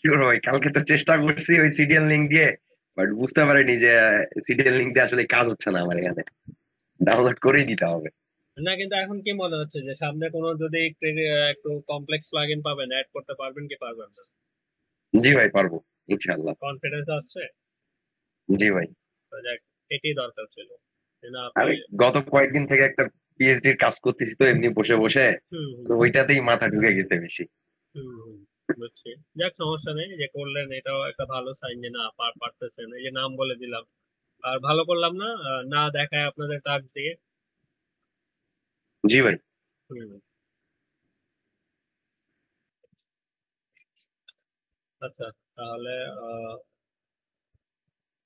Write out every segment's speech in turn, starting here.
কি করবো ভাই, কালকে তো চেষ্টা করছি ওই সিডিএল লিঙ্ক দিয়ে, বাট বুঝতে পারিনি যে সিডিএল লিঙ্ক দিয়ে আসলে কাজ হচ্ছে না আমার এখানে, ডাউনলোড করেই দিতে হবে। না কিন্তু এখন কি মনে হচ্ছে যে সামনে কোনো যদি একটু কমপ্লেক্স প্লাগইন পাবেন, অ্যাড করতে পারবেন কি পারবেন না? জি ভাই, পারবো ইনশাল্লাহ। কনফিডেন্স আসছে? জি ভাই। তো যাক, এটাই দরকার ছিল, যে না আপনি। আমি গত কয়েকদিন থেকে একটা পিএইচডির কাজ করতেছি তো এমনি বসে বসে, হুম তো হুম ওইটাতেই মাথা ঢুকে গেছে বেশি। হুম হুম, বুঝছি। যাক, সমস্যা নেই, যে করলেন এটাও একটা ভালো সাইন যে না পারতেছেন। এই যে নাম বলে দিলাম, আর ভালো করলাম না না দেখায় আপনাদের টাস্ক দিয়ে। জি ভাই। হুম। আচ্ছা, তাহলে আহ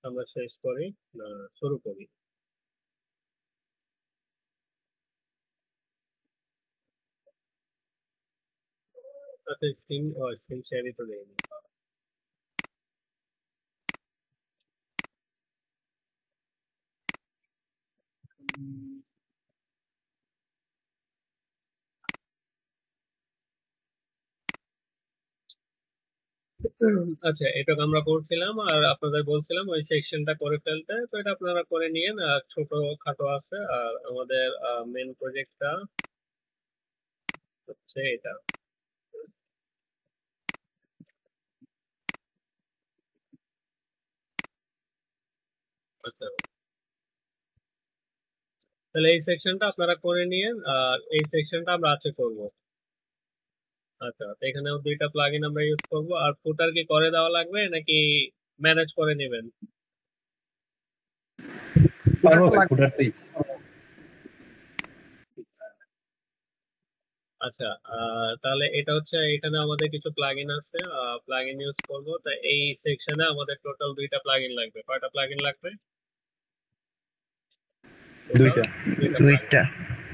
আমরা শেষ করি, শুরু করি। আচ্ছা, স্ক্রিন শেয়ারই তো দেয়নি। আচ্ছা, এটা আমরা করছিলাম আর আপনাদের বলছিলাম ওই সেকশনটা করে ফেলতে, তো এটা আপনারা করে নিয়েন। ছোট খাটো আছে, আর আমাদের মেন প্রজেক্টটা হচ্ছে এটা। আচ্ছা, তাহলে এই সেকশনটা আপনারা করে নিয়েন, আর এই সেকশনটা আমরা আছে করব। আচ্ছা, তো এখানেও দুইটা প্লাগইন আমরা ইউজ করব। আর ফুটার কি করে দেওয়া লাগবে নাকি ম্যানেজ করে নেবেন? পারবো ফুটারটা ভাই, লাগবে। ফুটার পেজ। আচ্ছা, তাহলে এটা হচ্ছে, এখানে আমাদের কিছু প্লাগইন আছে, প্লাগইন ইউজ করব। তা এই সেকশনে আমাদের টোটাল দুইটা প্লাগইন লাগবে। কয়টা প্লাগইন লাগবে টোটাল? দুইটা। দুইটা প্লাগইন। দুইটা।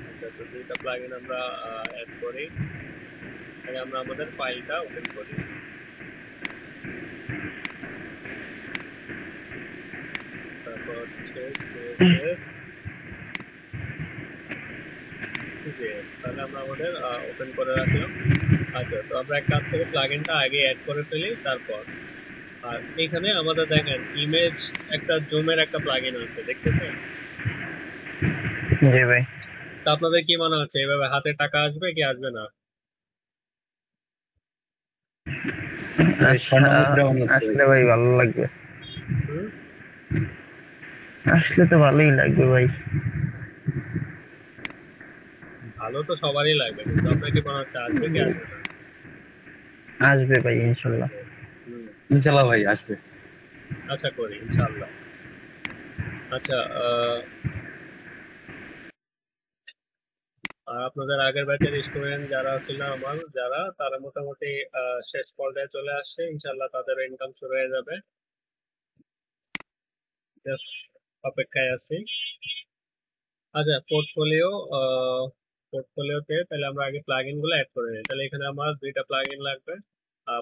আচ্ছা, তো দুইটা প্লাগইন আমরা অ্যাড করি। আগে আমরা আমাদের ফাইলটা ওপেন করি। তারপর হচ্ছে CSS JS, তাহলে আমরা আমাদের ওপেন করে রাখলাম। আচ্ছা, তো আমরা এক কাজ করি, প্লাগইনটা আগে অ্যাড করে ফেলি তারপর। আর এখানে আমাদের দেখেন ইমেজ, একটা জুমের একটা প্লাগইন আছে, দেখতেছেন? জি ভাই। তা আপনাদের কি মনে হচ্ছে এভাবে হাতে টাকা আসবে কি আসবে না? স্বর্ণ মুদ্রা মনে হচ্ছে ভাই। আসলে ভাই ভালো লাগবে। হুম। আসলে তো ভালোই লাগবে ভাই। ভালো তো সবারই লাগবে, কিন্তু আপনার কি মনে হচ্ছে আসবে কি আসবে না? আসবে ভাই ইনশাল্লাহ। হুম। ইনশাল্লাহ ভাই আসবে। আশা করি ইনশাআল্লাহ। আচ্ছা, আর আপনাদের আগের ব্যাচের স্টুডেন্ট যারা ছিল আমার, যারা তারা মোটামুটি শেষ পর্যায়ে চলে আসছে, ইনশাআল্লাহ তাদের ইনকাম শুরু হয়ে যাবে। জাস্ট অপেক্ষায় আছি। আচ্ছা, পোর্টফোলিওতে তাহলে আমরা আগে প্লাগইন গুলো অ্যাড করে নিই। তাহলে এখানে আমার দুইটা প্লাগইন লাগবে।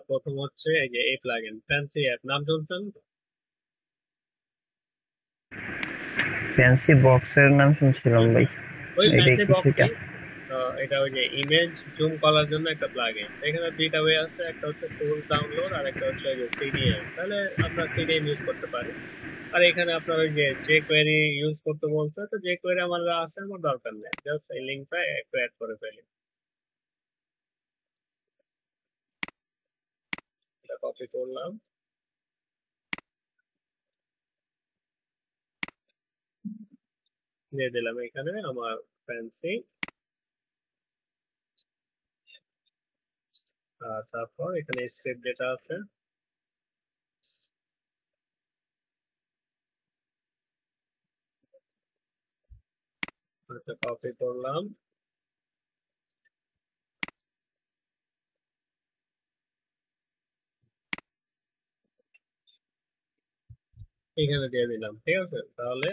প্রথম হচ্ছে এই যে এই প্লাগইন ফ্যান্সি অ্যাপ, নাম শুনছেন? ফ্যান্সি বক্সের নাম শুনছিলাম আচ্ছা, ভাই। ওই এটা ফ্যান্সি কি সেটা? বক্সই। এটা ওই যে ইমেজ জুম করার জন্য একটা প্লাগইন। এখানে দুইটা ওয়ে আছে, একটা হচ্ছে সোর্স ডাউনলোড আর একটা হচ্ছে ওই যে সিডিএম। তাহলে আমরা সিডিএম ইউজ করতে পারি। আর এখানে আপনার ওই যে যে কোয়েরি ইউজ করতে বলছে, তো যে কোয়েরি আমার আছে, আমার দরকার নেই, জাস্ট এই লিঙ্কটা একটু অ্যাড করে ফেলি। এটা কপি করলাম, দিয়ে দিলাম এখানে আমার ফ্যান্সি। আর তারপর এখানে স্ক্রিপ্ট ডেটা আছে, এটা কপি করলাম, এখানে দিয়ে দিলাম। ঠিক আছে, তাহলে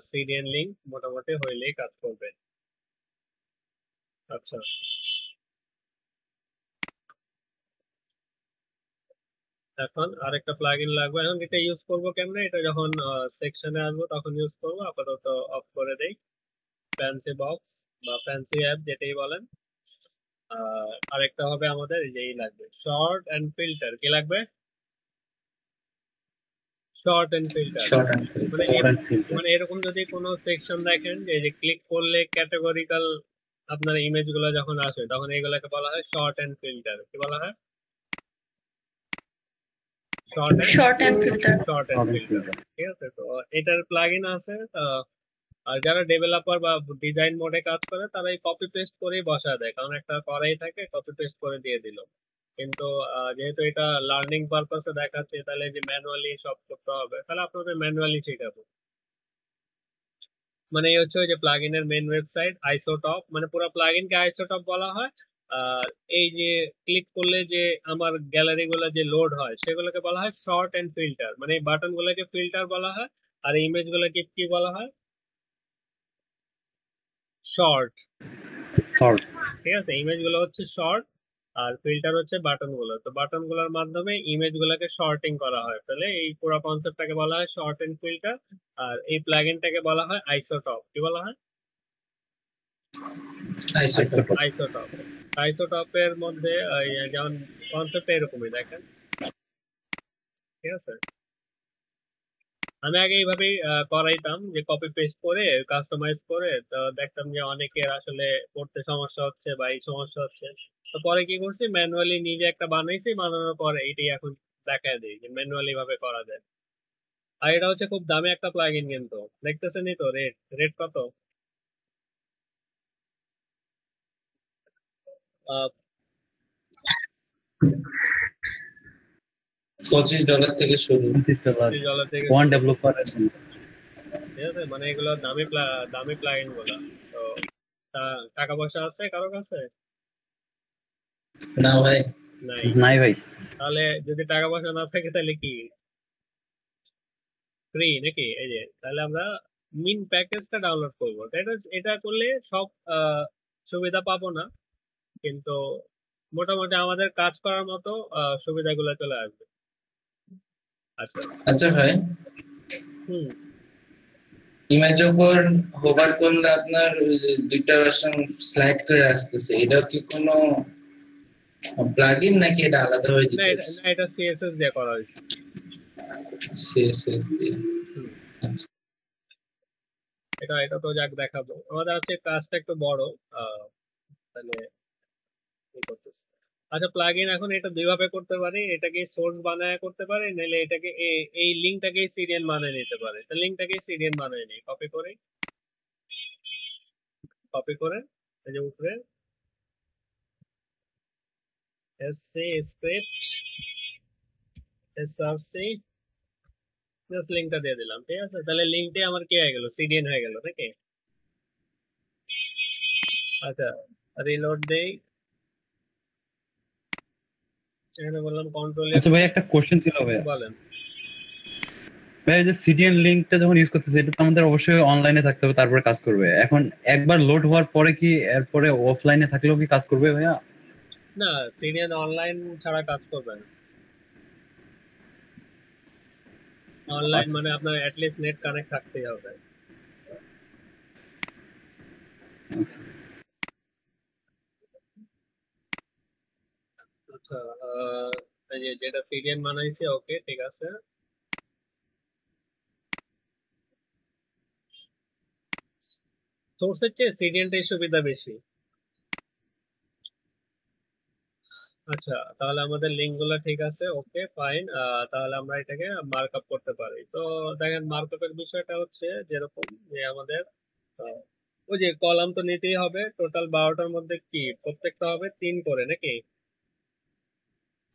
সিডিএন লিঙ্ক মোটামুটি হইলেই কাজ করবে। আচ্ছা, এখন আরেকটা প্লাগইন লাগবে। এখন এটা ইউজ করব কেমনে, এটা যখন সেকশনে আসবো তখন ইউজ করব, আপাতত অফ করে দেই। ফ্যান্সি বক্স বা ফ্যান্সি অ্যাপ যেটাই বলেন। আরেকটা হবে আমাদের এই যেই লাগবে, শর্ট এন্ড ফিল্টার। কি লাগবে? Short end filter short and মানে Short and filter. মানে এরকম যদি কোনো সেকশন দেখেন যে ক্লিক করলে ক্যাটাগরিক্যাল আপনার ইমেজ গুলো যখন আসে তখন এগুলোকে বলা হয় শর্ট এন্ড ফিল্টার। কি বলা হয়? Short end Short and filter. Short Short end and filter. filter. ঠিক আছে, তো এটার প্লাগইন আছে। আর যারা ডেভেলপার বা ডিজাইন মোডে কাজ করে তারা এই কপি পেস্ট করেই বসা দেয়, কারণ একটা করাই থাকে কপি পেস্ট করে দিয়ে দিল। কিন্তু যেহেতু এটা লার্নিং পারপাসে দেখাচ্ছে তাহলে যে ম্যানুয়ালি সব করতে হবে, তাহলে আপনাদের ম্যানুয়ালি শেখাবো। মানে এই হচ্ছে ওই যে প্লাগইনের মেইন ওয়েবসাইট আইসোটপ, মানে পুরো প্লাগইনকে আইসোটপ বলা হয়। আর এই যে ক্লিক করলে যে আমার গ্যালারি গুলো যে লোড হয় সেগুলোকে বলা হয় শর্ট এন্ড ফিল্টার, মানে এই বাটন গুলোকে ফিল্টার বলা হয় আর ইমেজ গুলোকে কি বলা হয়? শর্ট। Short. ঠিক আছে, ইমেজ গুলো হচ্ছে শর্ট আর ফিল্টার হচ্ছে বাটন গুলো। তো বাটন গুলোর মাধ্যমে ইমেজ গুলোকে শর্টিং করা হয়, তাহলে এই পুরো কনসেপ্টটাকে বলা হয় শর্ট এন্ড ফিল্টার। আর এই প্লাগইনটাকে বলা হয় আইসোটপ। কি বলা হয়? আইসোটপ। আইসোটপ। আইসোটপের মধ্যে যেমন কনসেপ্ট এরকমই দেখেন। ঠিক আছে, আমি আগে এইভাবেই করাইতাম যে কপি পেস্ট করে কাস্টমাইজ করে, তো দেখতাম যে অনেকের আসলে পড়তে সমস্যা হচ্ছে বা এই সমস্যা হচ্ছে। তো পরে কি করছি, ম্যানুয়ালি নিজে একটা বানাইছি, বানানোর পরে এটাই এখন দেখায় দিই যে ম্যানুয়ালি ভাবে করা যায়। আর এটা হচ্ছে খুব দামি একটা প্লাগইন, কিন্তু দেখতেছেনই তো রেট। রেট কত? $25 থেকে শুরু। $20 থেকে One developer এর জন্য। ঠিক আছে, মানে এগুলো দামি প্লাগইন গুলো। তো টাকা পয়সা আছে কারো কাছে? না ভাই, নাই। নাই ভাই। তাহলে যদি টাকা পয়সা না থাকে তাহলে কি ফ্রি নাকি? এই যে তাহলে আমরা মিন প্যাকেজটা ডাউনলোড করবো। এটা করলে সব সুবিধা পাবো না, কিন্তু মোটামুটি আমাদের কাজ করার মতো সুবিধাগুলো চলে আসবে। আচ্ছা আচ্ছা ভাই, হুম, ইমেজ উপর হোভার করলে আপনার ওই যে দুইটা ভার্সন স্লাইড করে আসতেছে, এটা কি কোনো প্লাগইন নাকি এটা আলাদা হয়ে না দিতে এটা না, এটা সিএসএস দিয়ে করা হয়েছে। সিএসএস দিয়ে? হুম, আচ্ছা, এটা তো যাক দেখাবো। আমাদের আছে কাজটা একটু বড়, তাহলে কি করতেছে। আচ্ছা, প্লাগইন এখন এটা দুইভাবে করতে পারি, এটাকে সোর্স বানায় করতে পারি, নাহলে এটাকে এই লিঙ্কটাকে সিডিএন বানিয়ে নিতে পারে। তো লিঙ্কটাকে সিডিএন বানিয়ে নিই, কপি করে এই যে উপরে এসসি স্ক্রিপ্ট এসআরসি জাস্ট লিঙ্কটা দিয়ে দিলাম। ঠিক আছে, তাহলে লিঙ্কটা আমার কি হয়ে গেল? সিডিএন হয়ে গেল নাকি? আচ্ছা, রিলোড দেই। এখানে বললাম কন্ট্রোল আচ্ছা ভাই, একটা কোশ্চেন ছিল ভাই। বলেন। ভাই এই যে সিডিএন লিংকটা যখন ইউজ করতেছে, এটা তো আমাদের অবশ্যই অনলাইনে থাকতে হবে, তারপরে কাজ করবে। এখন একবার লোড হওয়ার পরে কি এরপরে অফলাইনে থাকলেও কি কাজ করবে ভাইয়া? না, সিডিএন অনলাইন ছাড়া কাজ করবে না। অনলাইন আচ্ছা। মানে আপনার অ্যাটলিস্ট নেট কানেক্ট থাকতেই হবে। আচ্ছা। আচ্ছা, এই যে যেটা সিডিএন বানাইছে, ওকে ঠিক আছে। সোর্সের চেয়ে সিডিএনটাই সুবিধা বেশি। আচ্ছা, তাহলে আমাদের লিঙ্ক গুলো ঠিক আছে, ওকে ফাইন। তাহলে আমরা এটাকে মার্কআপ করতে পারি। তো দেখেন, মার্কআপের বিষয়টা হচ্ছে যেরকম যে আমাদের আহ, ওই যে কলাম তো নিতেই হবে। টোটাল 12টার মধ্যে কি প্রত্যেকটা হবে 3 করে নাকি?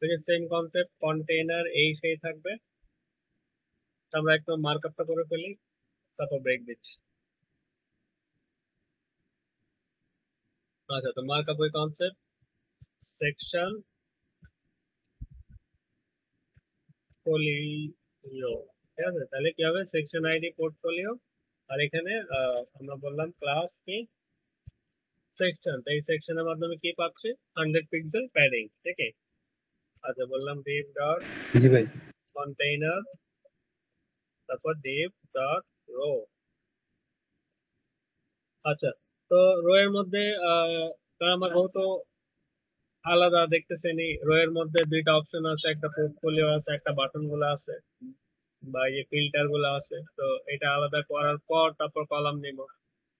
ওই যে সেম কনসেপ্ট, কন্টেইনার এই সেই থাকবে। তো আমরা একটু মার্কআপটা করে ফেলি, তারপর ব্রেক দিচ্ছি। আচ্ছা, তো মার্কআপ ওই কনসেপ্ট, সেকশন পোর্টফোলিও। ঠিক আছে, তাহলে কি হবে? Section ID portfolio. আর এখানে আমরা বললাম ক্লাস কি সেকশন, তো এই সেকশনের মাধ্যমে কি পাচ্ছি? 100 পিক্সেল প্যাডিং। ঠিক আছে, আচ্ছা বললাম div ডট জি ভাই। কন্টেইনার, তারপর div ডট রো। আচ্ছা, তো রো এর মধ্যে কারণ আমার রো তো আলাদা দেখতেছেনি, রো এর মধ্যে দুইটা অপশন আছে, একটা পোর্টফোলিও আছে, একটা বাটন গুলো আছে। বা এই ফিল্টার গুলো আছে, তো এটা আলাদা করার পর তারপর কলাম নিব।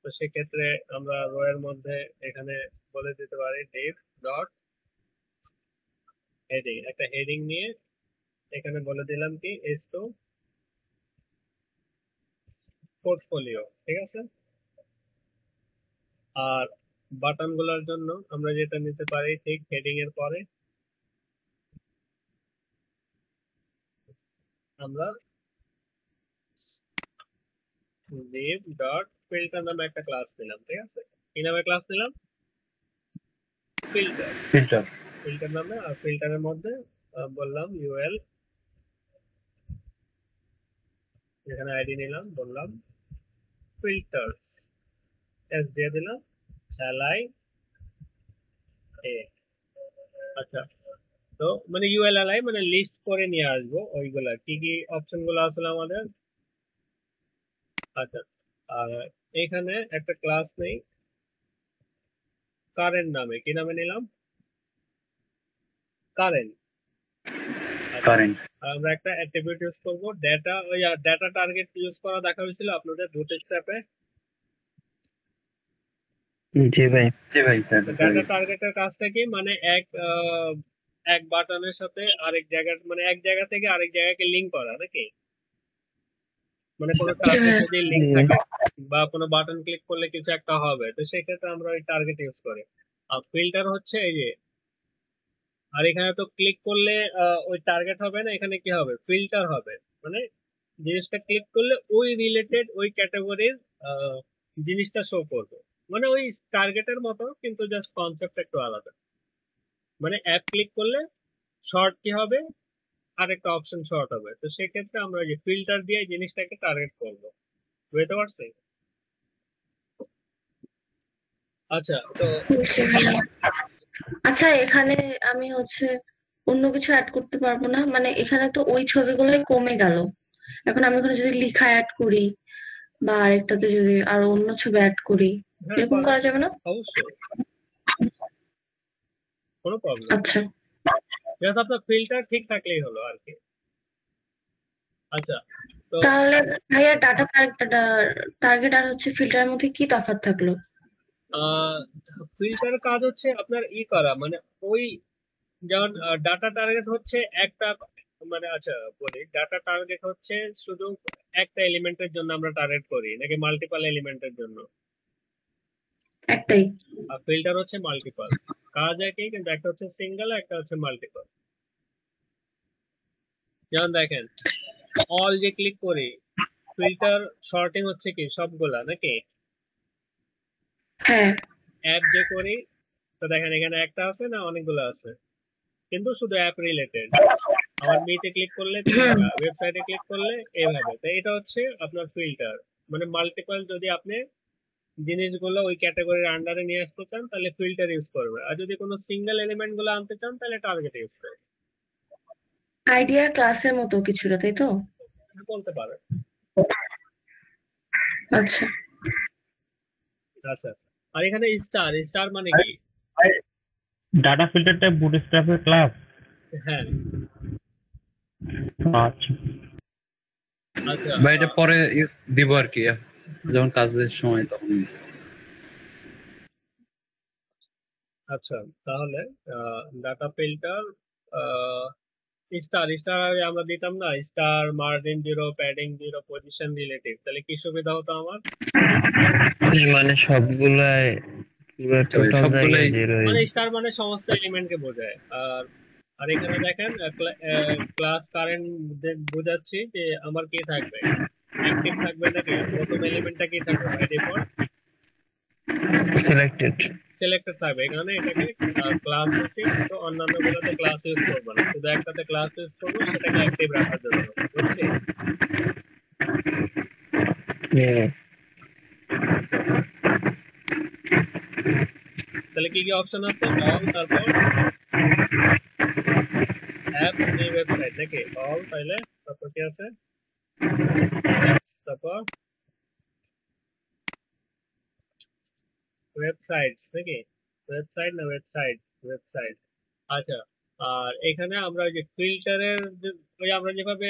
তো সেক্ষেত্রে আমরা রো এর মধ্যে এখানে বলে দিতে পারি div ডট হেডিং, একটা হেডিং নিয়ে এখানে বলে দিলাম কি এস টু পোর্টফোলিও, ঠিক আছে। আর বাটন গুলোর জন্য আমরা যেটা নিতে পারি ঠিক হেডিং এর পরে আমরা div ডট ফিল্টার নামে একটা ক্লাস নিলাম, ঠিক আছে। কি নামে ক্লাস নিলাম? ফিল্টার। ফিল্টার। ফিল্টার নামে, আর ফিল্টারের মধ্যে বললাম ইউএল, এখানে আইডি নিলাম, বললাম ফিল্টার্স, এস দিয়ে দিলাম, এলআই এ। আচ্ছা, তো মানে ইউএল এলআই মানে লিস্ট করে নিয়ে আসবো ওইগুলা কি কি অপশন গুলো আসলে আমাদের। আচ্ছা, আর এখানে একটা ক্লাস নেই কারেন্ট নামে, কি নামে নিলাম? কারেন্ট। কারেন্ট। আমরা একটা অ্যাট্রিবিউট ইউজ করব ডেটা, ওই ডেটা টার্গেট ইউজ করা দেখা হয়েছিল আপনাদের দুটো স্টেপে। জি ভাই। জি ভাই। ডেটা টার্গেটের কাজটা কি, মানে এক বাটনের সাথে আরেক জায়গা, মানে এক জায়গা থেকে আরেক জায়গাকে লিংক করা নাকি, মানে কোনো টার্গেট যদি লিংক থাকে বা কোনো বাটন ক্লিক করলে কিছু একটা হবে, তো সেক্ষেত্রে আমরা ওই টার্গেট ইউজ করি। আর ফিল্টার হচ্ছে এই যে, আর এখানে তো ক্লিক করলে ওই টার্গেট হবে না, এখানে কি হবে? ফিল্টার হবে। মানে জিনিসটা ক্লিক করলে ওই রিলেটেড ওই ক্যাটাগরির জিনিসটা শো করবে, মানে ওই টার্গেটের মতো, কিন্তু জাস্ট কনসেপ্ট একটু আলাদা। মানে অ্যাপ ক্লিক করলে শর্ট কি হবে, আরেকটা অপশন শর্ট হবে, তো সেক্ষেত্রে আমরা ওই যে ফিল্টার দিয়ে জিনিসটাকে টার্গেট করব। বুঝতে পারছি? আচ্ছা, তো আচ্ছা, এখানে আমি অন্য কিছু অ্যাড করতে পারবো না? মানে এখানে তো ওই ছবিগুলোই কমে গেল, এখন আমি ওখানে যদি লিখা অ্যাড করি বা আরেকটাতে যদি আরো অন্য ছবি অ্যাড করি, হ্যাঁ, এরকম করা যাবে না? অবশ্যই, কোনো প্রবলেম। আচ্ছা, জাস্ট আপনার ফিল্টার ঠিক থাকলেই হলো আর কি। আচ্ছা, তো তাহলে ভাইয়া ডাটা টার্গেট আর ফিল্টারের মধ্যে কি তফাৎ থাকলো? ফিল্টার কাজ হচ্ছে আপনার ই করা, মানে ওই যেমন ডাটা টার্গেট হচ্ছে একটা, মানে আচ্ছা বলি, ডাটা টার্গেট হচ্ছে শুধু একটা এলিমেন্টের জন্য আমরা টার্গেট করি নাকি মাল্টিপল এলিমেন্টের জন্য? একটাই। আর ফিল্টার হচ্ছে মাল্টিপল, কাজ একই, কিন্তু একটা হচ্ছে সিঙ্গেল, একটা হচ্ছে মাল্টিপল। যেমন দেখেন, অল যে ক্লিক করি, ফিল্টার সর্টিং হচ্ছে কি সবগুলা নাকি? হ্যাঁ, অ্যাপ যে করি, তো দেখেন এখানে একটা আছে না অনেকগুলো আছে, কিন্তু শুধু অ্যাপ রিলেটেড। আমার মিতে ক্লিক করলে তিনটা, ওয়েবসাইটে ক্লিক করলে এভাবে। তো এটা হচ্ছে আপনার ফিল্টার, মানে মাল্টিপল যদি আপনি জিনিসগুলো ওই ক্যাটাগরির আন্ডারে নিয়ে আসতে চান তাহলে ফিল্টার ইউজ করবে, আর যদি কোনো সিঙ্গেল এলিমেন্ট গুলো আনতে চান তাহলে টার্গেট ইউজ করবে। আইডিয়া ক্লাসের মতো কিছুটা, তাই তো? বলতে পারে। আচ্ছা, আচ্ছা, আর এখানে স্টার, স্টার মানে কি? ডাটা ফিল্টারটা বুটস্ট্র্যাপের ক্লাস। হ্যাঁ, আচ্ছা আচ্ছা, ভাই এটা পরে দিব আর কি, যখন কাজের সময় তখন। আচ্ছা, তাহলে ডাটা ফিল্টার স্টার, স্টার আমরা দিতাম না, star margin 0, padding 0, position relative, তাহলে কি সুবিধা হতো আমার? মানে সবগুলাই পুরো টোটাল সবগুলাই জায়গায় জিরো। মানে স্টার মানে সমস্ত এলিমেন্টকে বোঝায়। আর আর এখানে দেখেন ক্লাস কারেন্ট বোঝাচ্ছি যে আমার কি থাকবে, অ্যাক্টিভ থাকবে নাকি, প্রথম এলিমেন্টটা কি থাকবে, বাই ডিফল্ট সিলেক্টেড থাকবে। এখানে এটাকে ক্লাস দিছি, তো অন্যান্য গুলোতে ক্লাস ইউজ করবো না, শুধু একটাতে ক্লাস ইউজ করবো, সেটাকে অ্যাক্টিভ রাখার জন্য। বুঝছি? তাহলে কি কি অপশন আছে? অল, তারপর অ্যাপস, নিউ ওয়েবসাইট নাকি? অল, তাহলে তারপর কি আছে? অ্যাপস, তারপর ওয়েবসাইটস নাকি? ওয়েবসাইট না ওয়েবসাইট? ওয়েবসাইট। আচ্ছা, আর এখানে আমরা ওই যে ফিল্টারের ওই আমরা যেভাবে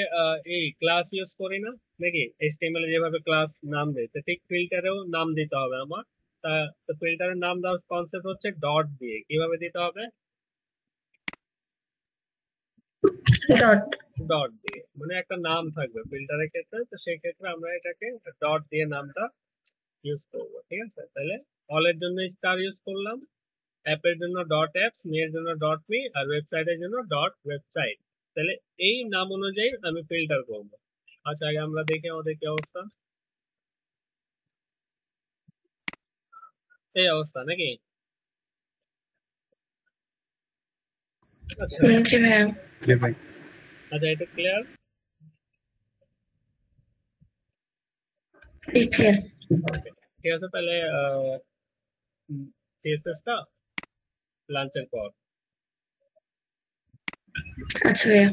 এই ক্লাস ইউজ করি না নাকি, HTML এ যেভাবে ক্লাস নাম দেয়, তো ঠিক ফিল্টারেও নাম দিতে হবে আমার। তা তো ফিল্টারের নাম দেওয়ার কনসেপ্ট হচ্ছে ডট দিয়ে। কিভাবে দিতে হবে? ডট। ডট দিয়ে, মানে একটা নাম থাকবে ফিল্টারের ক্ষেত্রে, তো সেই ক্ষেত্রে আমরা এটাকে ডট দিয়ে নামটা ইউজ করব। ঠিক আছে, তাহলে অলের জন্য স্টার ইউজ করলাম, অ্যাপের জন্য ডট অ্যাপস, মেয়ের জন্য ডট মি, আর ওয়েবসাইটের জন্য ডট ওয়েবসাইট। তাহলে এই নাম অনুযায়ী আমি ফিল্টার করব। আচ্ছা, আগে আমরা দেখি আমাদের কি অবস্থা। এই অবস্থা নাকি? আচ্ছা জি ভাইয়া। জি ভাই। আচ্ছা, এটা ক্লিয়ার? ক্লিয়ার। ওকে, ঠিক আছে, তাহলে CSS টা লাঞ্চের পর। আচ্ছা ভাইয়া।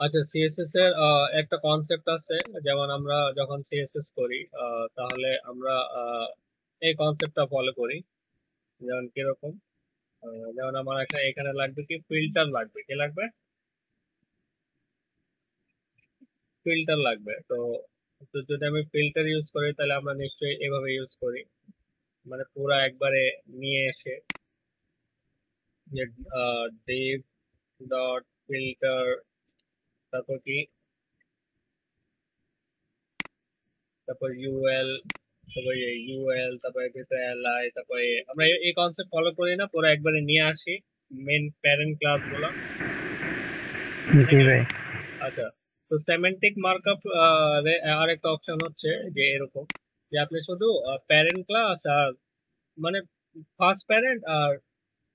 আচ্ছা, সিএসএস এর একটা কনসেপ্ট আছে, যেমন আমরা যখন সিএসএস করি তাহলে আমরা এই কনসেপ্টটা ফলো করি। যেমন কিরকম, যেমন আমার এখানে লাগবে কি, ফিল্টার লাগবে। কি লাগবে? ফিল্টার লাগবে। তো তো যদি আমি ফিল্টার ইউজ করি তাহলে আমরা নিশ্চয়ই এভাবে ইউজ করি, মানে পুরো একবারে নিয়ে এসে যে div ডট ফিল্টার, তারপর কি, তারপর ইউএল, তারপর ইউএল, তারপর ভিতরে এলআই, তারপরে আমরা এই কনসেপ্ট ফলো করি না, পুরো একবারে নিয়ে আসি মেন প্যারেন্ট ক্লাস গুলো। জি ভাই। আচ্ছা, তো সেমেন্টিক মার্কআপ আরেকটা অপশন হচ্ছে যে এরকম, যে আপনি শুধু প্যারেন্ট ক্লাস আর মানে ফার্স্ট প্যারেন্ট আর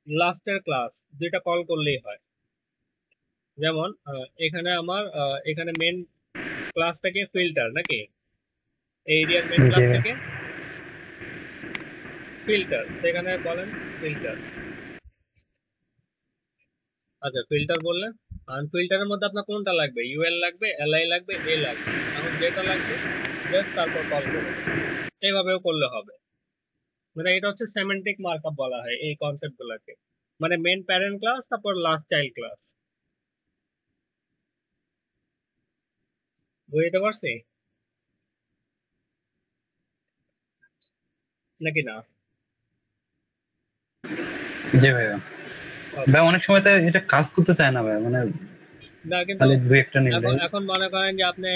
লাস্টের ক্লাস দুইটা কল করলেই হয়। যেমন এখানে আমার এখানে মেন ক্লাস থেকে ফিল্টার নাকি, এই এরিয়ার মেন জি ক্লাস ভাই। থেকে ফিল্টার, সেখানে বলেন ফিল্টার। আচ্ছা, ফিল্টার বললেন, আর ফিল্টারের মধ্যে আপনার কোনটা লাগবে? ইউএল লাগবে, এলআই লাগবে, এ লাগবে। এখন যেটা লাগবে জাস্ট তারপর কল করবে, এইভাবেও করলে হবে। মানে এটা হচ্ছে সেমেন্টিক মার্কআপ বলা হয় এই কনসেপ্ট গুলাকে, মানে মেন প্যারেন্ট ক্লাস তারপর লাস্ট চাইল্ড ক্লাস। বুঝতে পারছি নাকি না? জি ভাইয়া। ভাই অনেক সময় তো এটা কাজ করতে চায় না ভাই, মানে না, কিন্তু খালি দুই একটা নিলে। এখন মনে করেন যে আপনি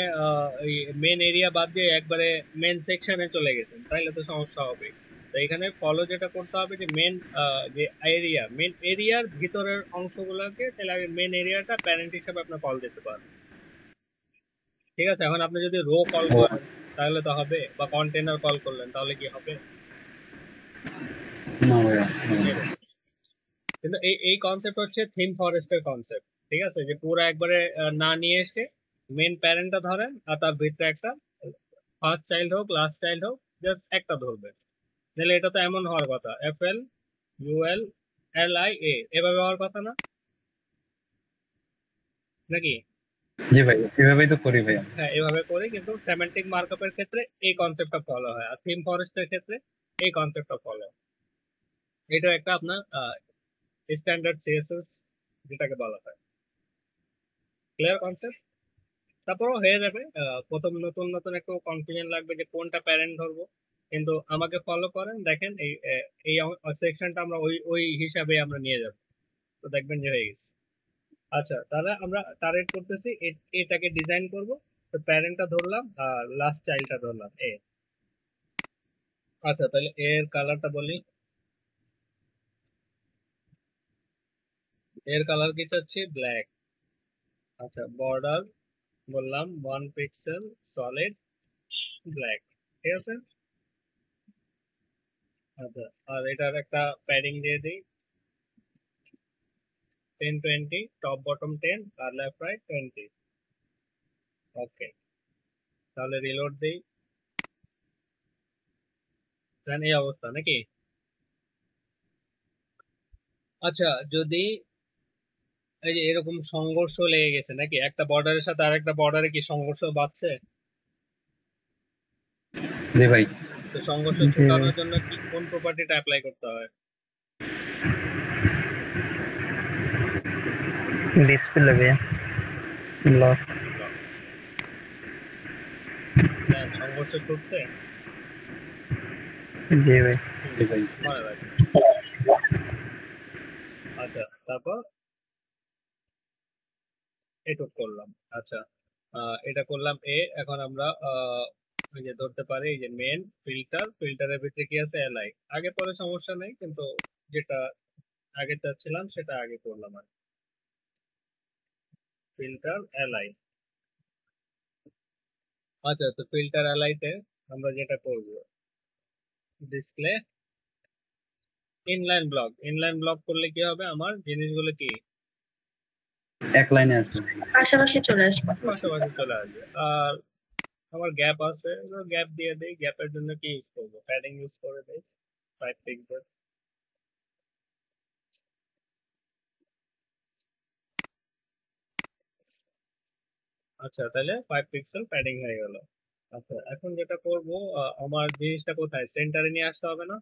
মেন এরিয়া বাদ দিয়ে একবারে মেন সেকশনে চলে গেছেন, তাহলে তো সমস্যা হবে। তো এখানে ফলো যেটা করতে হবে যে মেন যে মেন এরিয়ার ভিতরের অংশগুলোকে, তাহলে মেন এরিয়াটা প্যারেন্ট হিসেবে আপনার কল দিতে পারেন। ঠিক আছে, এখন আপনি যদি রো কল ও করেন তাহলে তো হবে, বা কন্টেনার কল করলেন তাহলে কি হবে? না ভাইয়া। এরকম। কিন্তু এই কনসেপ্ট হচ্ছে থিম ফরেস্টের কনসেপ্ট। ঠিক আছে, যে পুরো একবারে না নিয়ে এসে মেন প্যারেন্টটা ধরেন, আর তার ভিতরে একটা ফার্স্ট চাইল্ড হোক লাস্ট চাইল্ড হোক, জাস্ট একটা ধরবে। তাহলে এটা তো এমন হওয়ার কথা, FL UL LIA, এভাবে হওয়ার কথা না নাকি? জি ভাই, এভাবেই তো করি ভাইয়া। হ্যাঁ, এভাবে করে, কিন্তু সেমেন্টিক মার্কআপের ক্ষেত্রে এই কনসেপ্টটা ফলো হয়, আর থিম ফরেস্টের ক্ষেত্রে এই কনসেপ্টটা ফলো হয়। এটা একটা আপনার স্ট্যান্ডার্ড CSS যেটাকে বলা হয়। Clear concept? তারপরও হয়ে যাবে। প্রথম নতুন নতুন একটু কনফিউশন লাগবে যে কোনটা প্যারেন্ট ধরবো, কিন্তু আমাকে ফলো করেন, দেখেন এই সেকশনটা আমরা ওই ওই হিসাবে আমরা নিয়ে যাব, তো দেখবেন যে হয়ে গেছে। আচ্ছা, তাহলে আমরা টার্গেট করতেছি এটাকে ডিজাইন করব। তো প্যারেন্টটা ধরলাম আর লাস্ট চাইল্ডটা ধরলাম এ। আচ্ছা, তাহলে এর কালারটা বলি। এর কালার কি চাচ্ছি? ব্ল্যাক। আচ্ছা, বর্ডার বললাম 1 পিক্সেল সলিড ব্ল্যাক। ঠিক আছে। আচ্ছা, আর এটার একটা প্যাডিং দিয়ে দিই 10-20, টপ বটম 10 আর লেফট রাইট 20। ওকে, তাহলে রিলোড দেই, দেন এই অবস্থা নাকি? আচ্ছা, যদি এই যে এরকম সংঘর্ষ লেগে গেছে নাকি, একটা বর্ডারের সাথে আরেকটা বর্ডারে কি সংঘর্ষ বাড়ছে? জি ভাই। তো সংঘর্ষ জি ভাই। ছোটানোর জন্য কি কোন প্রপার্টিটা অ্যাপ্লাই করতে হয়? ডিসপ্লে ভাইয়া লক সংঘর্ষ ছুটছে জি ভাই মনে রাখবে। আচ্ছা, তারপর এটুক করলাম। আচ্ছা, এটা করলাম এখন আমরা ওই যে ধরতে পারি এই যে মেন ফিল্টারের ভিতরে কি আছে এলআই, আগে পরে সমস্যা নেই, কিন্তু যেটা আগে চাচ্ছিলাম সেটা আগে করলাম আর ফিল্টার এলআই। আচ্ছা, তো ফিল্টার এলআইতে আমরা যেটা করব ডিসপ্লে ইনলাইন ব্লক করলে কি হবে, আমার জিনিসগুলো কি এক লাইনে আছে। পাশাপাশি চলে আসবে। পাশাপাশি চলে আসবে। আর আমার গ্যাপ আছে, গ্যাপ দিয়ে দেই। গ্যাপের জন্য কি ইউজ করবো, প্যাডিং ইউজ করে দেই 5 পিক্সেল। আচ্ছা, তাহলে 5 পিক্সেল প্যাডিং হয়ে গেল। আচ্ছা, এখন যেটা করব, আমার জিনিসটা কোথায় সেন্টারে নিয়ে আসতে হবে না?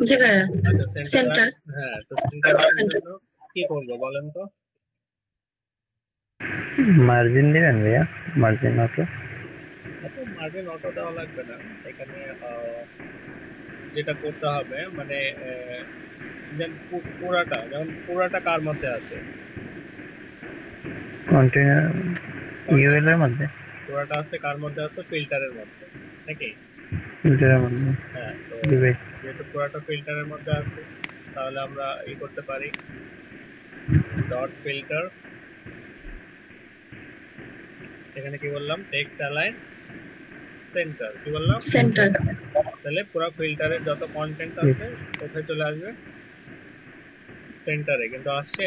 জি ভাইয়া, আচ্ছা, সেন্টার। সেন্টার। হ্যাঁ, তো সেন্টারের জন্য কি করব বলেন তো? মার্জিন দিবেন ভাইয়া, মার্জিন অটো। এত মার্জিন অটো দেওয়া লাগবে না এখানে। যেটা করতে হবে মানে যেমন পুরাটা কার মধ্যে আছে? কন্টিনিউ ইউএল এর মধ্যে, পুরাটা আছে কার মধ্যে আছে? ফিল্টারের মধ্যে নাকি? ফিল্টারের মধ্যে। হ্যাঁ, তো জি ভাই যেহেতু পুরাটা ফিল্টারের মধ্যে আছে, তাহলে আমরা করতে পারি ডট ফিল্টার। এখানে কি বললাম, টেক্সট অ্যালাইন সেন্টার, কি বললাম? সেন্টার। তাহলে পুরো ফিল্টারের যত কন্টেন্ট আছে কোথায় চলে আসবে? সেন্টারে। কিন্তু আসছে?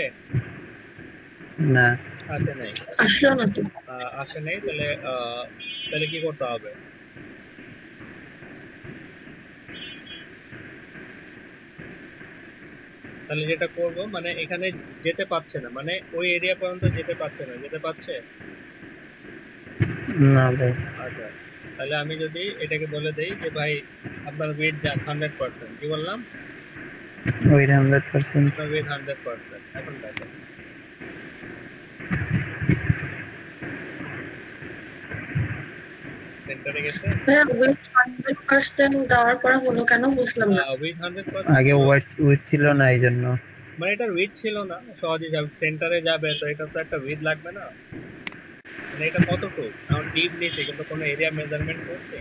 না আসে নাই। আসলো না তো। আসে নাই, তাহলে কি করতে হবে? তাহলে যেটা করব মানে এখানে যেতে পারছে না, মানে ওই এরিয়া পর্যন্ত যেতে পারছে না, যেতে পারছে? না ভাই, আচ্ছা, তাহলে আমি যদি এটাকে বলে দেই যে ভাই আপনার ওয়েট যান 100%, কি বললাম? ওই 100%। আপনার ওয়েট 100%। এখন দেখেন সেন্টারে গেছে। ভাইয়া উইথ 100% দেওয়ার পরে হলো কেন বুঝলাম না। উইথ 100% আগে উইথ ছিল না এই জন্য। মানে এটা উইথ ছিল না, সহজে যাবে সেন্টারে যাবে, তো এটা তো একটা উইথ লাগবে না? মানে এটা কতটুকু এখন ডিপ নিচে, কিন্তু কোনো এরিয়া মেজারমেন্ট করছে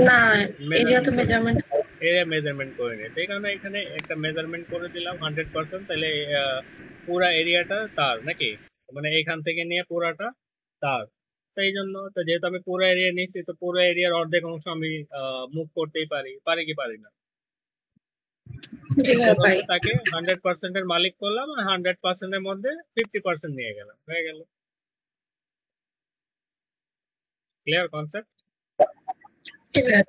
না, এরিয়া তো মেজারমেন্ট। এরিয়া মেজারমেন্ট করে নি, এই কারণে এখানে একটা মেজারমেন্ট করে দিলাম 100%। তাহলে পুরা এরিয়াটা তার নাকি, মানে এখান থেকে নিয়ে পুরাটা তার। সেই জন্য তো যেহেতু আমি পুরো এরিয়া নিচ্ছি, তো পুরো এরিয়ার অর্ধেক অংশ আমি মুভ করতেই পারি কি পারি না? জি ভাইয়া পারি। তাকে 100% এর মালিক করলাম, আর 100% এর মধ্যে 50% নিয়ে গেলাম, হয়ে গেল। Clear concept? জি ভাইয়া।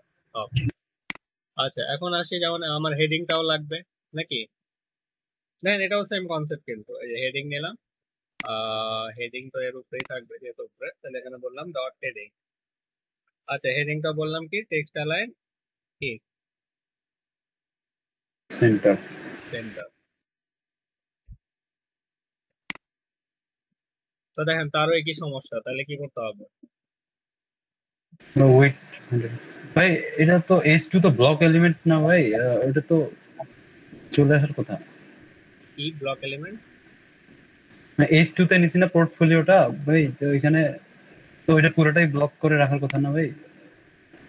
আচ্ছা, এখন আসি, যেমন আমার হেডিংটাও লাগবে নাকি? দেখেন এটাও সেম কনসেপ্ট, কিন্তু এই যে হেডিং নিলাম, হেডিং তো এর উপরেই থাকবে যেহেতু উপরে, তাহলে এখানে বললাম ডট হেডিং। আচ্ছা, হেডিংটা বললাম কি টেক্সট অ্যালাইন কি সেন্টার। সেন্টার। তো দেখেন তারও একই সমস্যা, তাহলে কি করতে হবে? ওয়েট ভাই, এটা তো H2 তো ব্লক এলিমেন্ট না ভাই, ওটা তো চলে আসার কথা। কি ব্লক এলিমেন্ট? H2 তে নিছি না পোর্টফোলিওটা ভাই, তো এখানে তো এটা পুরোটাই ব্লক করে রাখার কথা না ভাই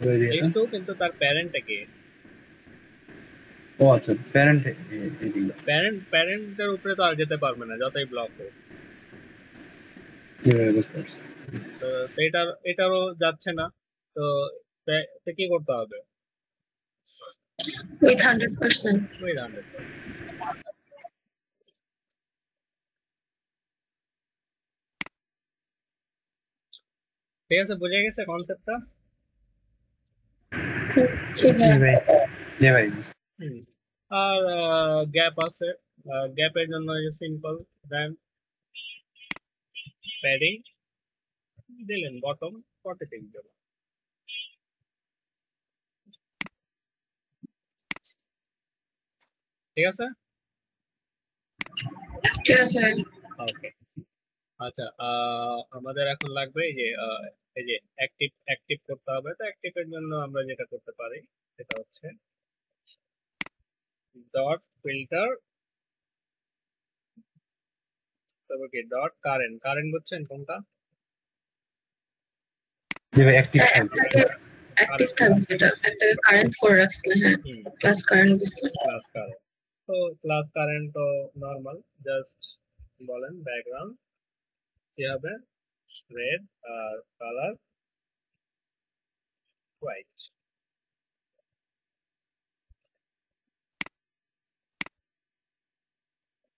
ওই এরিয়াটা? H2, কিন্তু তার প্যারেন্টটা কে? ও আচ্ছা, প্যারেন্ট এরিয়া। প্যারেন্টের উপরে তো আর যেতে পারবে না যতই ব্লক হোক। কিভাবে বুঝতে পারছি? তো এটারও যাচ্ছে না, তো কি করতে হবে? উইথ 100%। ওই 100%। ঠিক আছে, বুঝে গেছে কনসেপ্টটা? জি ভাইয়া। জি ভাই জি ভাই। আর গ্যাপ আছে, গ্যাপের জন্য সিম্পল দেন প্যাডিং দিলেন বটম 40 পিক্সেল। ঠিক আছে? ঠিক আছে ভাই। ওকে, আচ্ছা আমাদের এখন লাগবে এই যে অ্যাক্টিভ অ্যাক্টিভ করতে হবে। তো অ্যাক্টিভের জন্য আমরা যেটা করতে পারি সেটা হচ্ছে ডট ফিল্টার, তারপর কি ডট কারেন্ট। কারেন্ট বুঝছেন কোনটা? যে অ্যাক্টিভ হ্যাঁ, থাকবে। একটাকে অ্যাক্টিভ থাকবে, এটা একটাকে কারেন্ট করে রাখছিলে। হ্যাঁ, হুম, ক্লাস কারেন্ট দিছিল। Class current. তো ক্লাস কারেন্ট তো নর্মাল, জাস্ট বলেন ব্যাকগ্রাউন্ড কি হবে, রেড আর কালার হোয়াইট।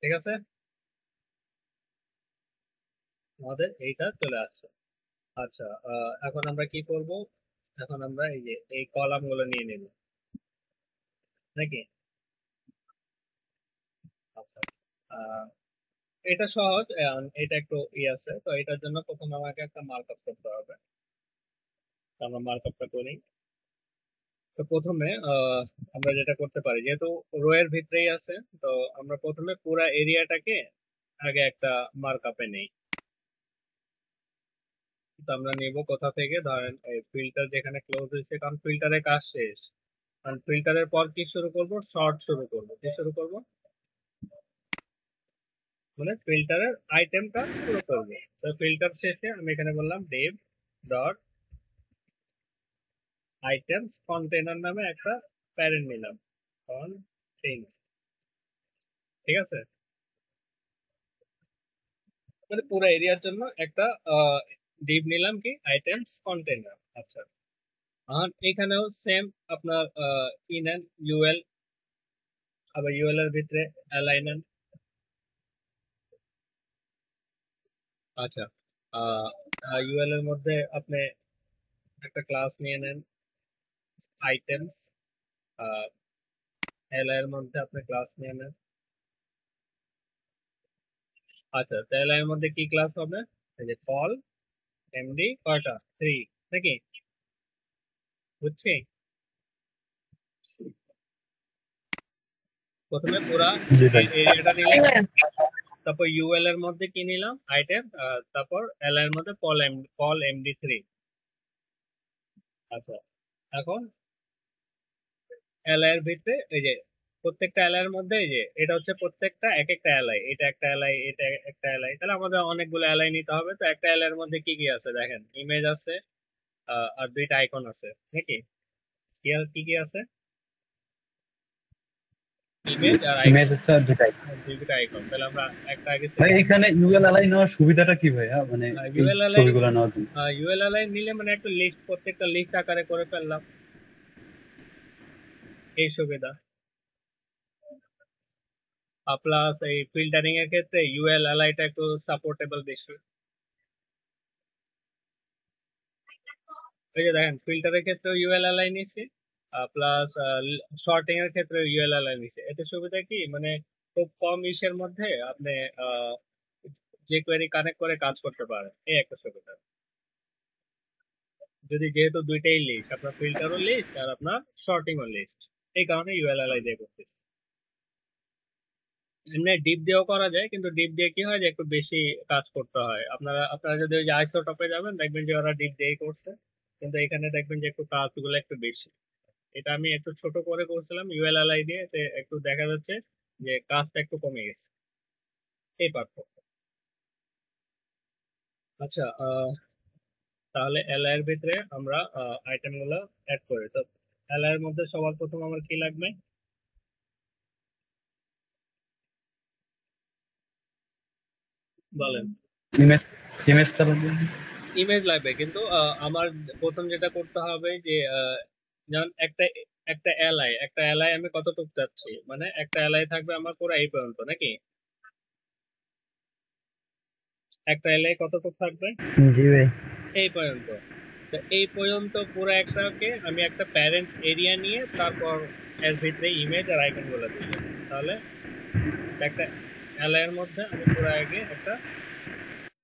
ঠিক আছে, আমাদের এইটা চলে আসছে। আচ্ছা এখন আমরা কি করব, এখন আমরা এই যে এই কলাম গুলো নিয়ে নেব নাকি। আচ্ছা আহ, এটা সহজ, এটা একটু আছে। তো এটার জন্য প্রথম আমাকে একটা মার্কআপ করতে হবে। তো আমরা মার্কআপটা করি। তো প্রথমে আমরা যেটা করতে পারি, যেহেতু রো এর ভিতরেই আছে, তো আমরা প্রথমে পুরো এরিয়াটাকে আগে একটা মার্কআপে নেই। তো আমরা নেব কোথা থেকে, ধরেন ফিল্টার যেখানে ক্লোজ হয়েছে, কারণ ফিল্টারের কাজ শেষ। কারণ ফিল্টারের পর কি শুরু করব, শর্ট শুরু করব। কি শুরু করব, মানে ফিল্টারের আইটেমটা শুরু করব। তো ফিল্টার শেষে আমি এখানে বললাম div ডট আইটেমস কন্টেইনার নামে একটা প্যারেন্ট নিলাম, কন্টেইনার। ঠিক আছে, মানে পুরো এরিয়ার জন্য একটা div নিলাম কি আইটেমস কন্টেইনার। আচ্ছা, আর এখানেও সেম আপনার ইন এন্ড ইউএল, আবার ইউএল এর ভিতরে অ্যালাইন। আচ্ছা ইউএল এর মধ্যে আপনি একটা ক্লাস নিয়ে নেন আইটেমস, এল এর মধ্যে আপনি ক্লাস নিয়ে নেন। আচ্ছা, তাহলে এর মধ্যে কি ক্লাস হবে, এই যে কল এমডি কয়টা 3 নাকি, বুঝছি। প্রথমে পুরা জি ভাই। এরিয়াটা নিলাম, তারপর ইউএল এর মধ্যে কি নিলাম আইটেম, তারপর এল এর মধ্যে কল এমডি 3। আচ্ছা, এখন এল এর ভিতরে এই যে প্রত্যেকটা এলআই এর মধ্যে এই যে এটা হচ্ছে প্রত্যেকটা এক একটা এলআই, এটা একটা এলআই, এটা একটা এলআই, তাহলে আমাদের অনেকগুলো এলআই নিতে হবে। তো একটা এলআই এর মধ্যে কি কি আছে দেখেন, ইমেজ আছে আর দুইটা আইকন আছে নাকি। কি কি আছে, ইমেজ আর ইমেজ আইকন, হচ্ছে আর দুটাই। দুইটা আইকন। তাহলে আমরা একটা আগে ভাই এখানে ইউএল অ্যালাই নেওয়ার সুবিধাটা কি ভাই? মানে এই ইউএলএলআই ছবিগুলো নেওয়ার জন্য ইউএলএলআই নিলে মানে একটা লিস্ট, প্রত্যেকটা লিস্ট আকারে করে ফেললাম, এই সুবিধা। প্লাস এই ফিল্টারিং এর ক্ষেত্রে ইউএলএলআইটা একটু সাপোর্টেবল বেশি। এই যে দেখেন ফিল্টারের ক্ষেত্রে ইউএলএলআই নিছি, প্লাস শর্টিং এর ক্ষেত্রে ইউএলএলআই নিছি। এতে সুবিধা কি, মানে খুব কম ইসের মধ্যে আপনি আহ, যে কোয়েরি কানেক্ট করে কাজ করতে পারেন, এই একটা সুবিধা। যদি যেহেতু দুইটাই লিস্ট, আপনার ফিল্টারও লিস্ট আর আপনার শর্টিংও লিস্ট, এই কারণে ইউএলএলআই দিয়ে করতেছি। এমনি ডিপ দিয়েও করা যায়, কিন্তু ডিপ দিয়ে কি হয় যে একটু বেশি কাজ করতে হয়। আপনারা যদি ওই যে আইসোটপে যাবেন দেখবেন যে ওরা ডিপ দিয়েই করছে, কিন্তু এখানে দেখবেন যে একটু কাজগুলো একটু বেশি। এটা আমি একটু ছোট করে করছিলাম ইউএলএলআই দিয়ে, এতে একটু দেখা যাচ্ছে যে কাজটা একটু কমে গেছে, এই পার্থক্য। আচ্ছা তাহলে এলআই এর ভিতরে আমরা আইটেম গুলো অ্যাড করি। তো এলআই এর মধ্যে সবার প্রথম আমার কি লাগবে বলেন। ইমেজ, ইমেজটা লাগবে। ইমেজ লাগবে, কিন্তু আমার প্রথম যেটা করতে হবে যে যেমন একটা এলআই আমি কতটুকু চাচ্ছি, মানে একটা এলআই থাকবে আমার পুরো এই পর্যন্ত নাকি, একটা এলআই কতটুকু থাকবে জি ভাই। এই পর্যন্ত। তো এই পর্যন্ত পুরো একটাকে আমি একটা প্যারেন্ট এরিয়া নিয়ে তারপর এর ভিতরে ইমেজ আর আইকন গুলো দিব। তাহলে একটা এলআই এর মধ্যে আমি পুরো আগে একটা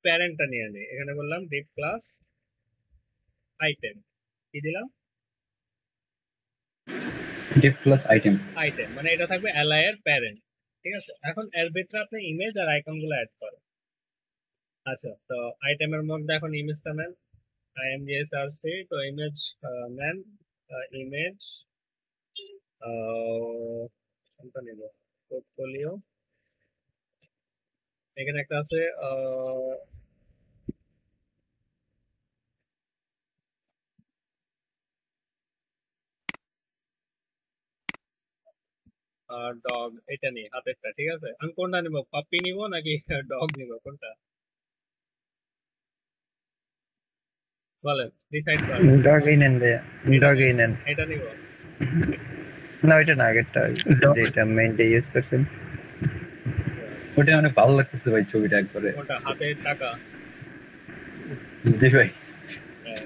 প্যারেন্টটা নিয়ে নিই। এখানে বললাম ডিপ ক্লাস আইটেম, কি দিলাম ডিপ প্লাস আইটেম। আইটেম মানে এটা থাকবে এলআই এর প্যারেন্ট, ঠিক আছে। এখন এর ভিতরে আপনি ইমেজ আর আইকন গুলো অ্যাড করেন। আচ্ছা, তো আইটেমের মধ্যে এখন ইমেজটা নেন, imgsrc, তো ইমেজ নেন, ইমেজ কোনটা নিব, পোর্টফোলিও। এখানে একটা আছে ডগ, এটা নিয়ে হাতেরটা, ঠিক আছে। আমি কোনটা নিব, পাপ্পি নিব নাকি ডগ নিব, কোনটা বলেন, ডিসাইড করেন। ডগই নেন ভাইয়া, ডগই নেন। এটা নিব, না ওইটা না, আগেরটা যেটা মেইনটা ইউজ করছেন। ওটা অনেক ভালো লাগতেছে ভাই, ছবিটা একবারে। কোনটা, হাতের টাকা? জি ভাই। হ্যাঁ।